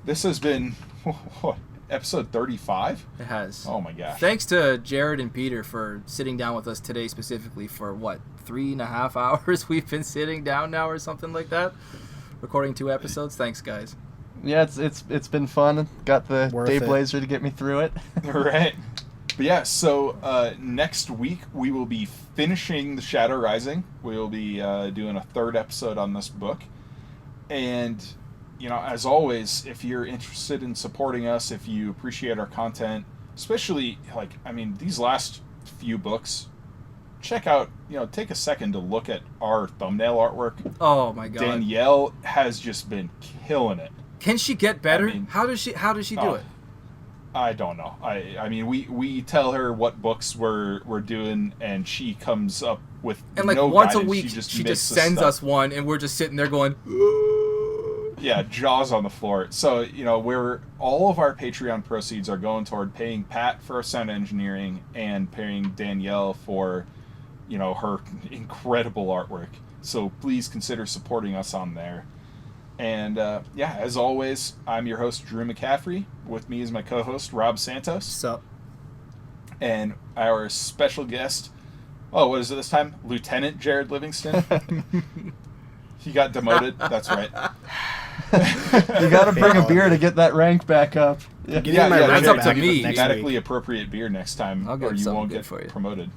this has been what, episode 35? It has. Oh my gosh. Thanks to Jarrod and Peter for sitting down with us today specifically for, 3.5 hours we've been sitting down now or something like that? Recording 2 episodes. Thanks, guys. Yeah, it's been fun. Got the Worth Day it. Blazer to get me through it. Right. But yeah, so next week we will be finishing The Shadow Rising. We will be doing a 3rd episode on this book. And, as always, if you're interested in supporting us, if you appreciate our content, especially, these last few books, check out, take a second to look at our thumbnail artwork. Oh my god. Danielle has just been killing it. Can she get better? I mean- how does she do Oh, it? I don't know. I mean, we tell her what books we're doing, and she comes up with And like no once guidance. a week, She she just misses sends stuff. us one, and we're just sitting there going, Yeah, jaws on the floor. So we're all of our Patreon proceeds are going toward paying Pat for our sound engineering and paying Danielle for her incredible artwork. So please consider supporting us on there. And as always, I'm your host, Drew McCaffrey. With me is my co-host, Rob Santos. "Sup?" And our special guest, Oh, what is it this time? Lieutenant Jarrod Livingston? He got demoted. That's right. You got to bring a beer to get that rank back up. Yeah, that's up to me. Thematically appropriate beer next time, I'll get or you won't good get for you. promoted.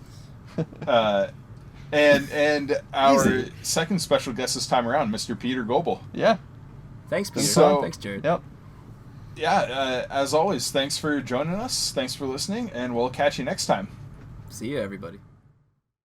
And our second special guest this time around, Mr. Peter Goebel. Yeah. Thanks, Peter. So- Thanks, Jarrod. Yep. Yeah, as always, thanks for joining us. Thanks for listening, and we'll catch you next time. See you, everybody.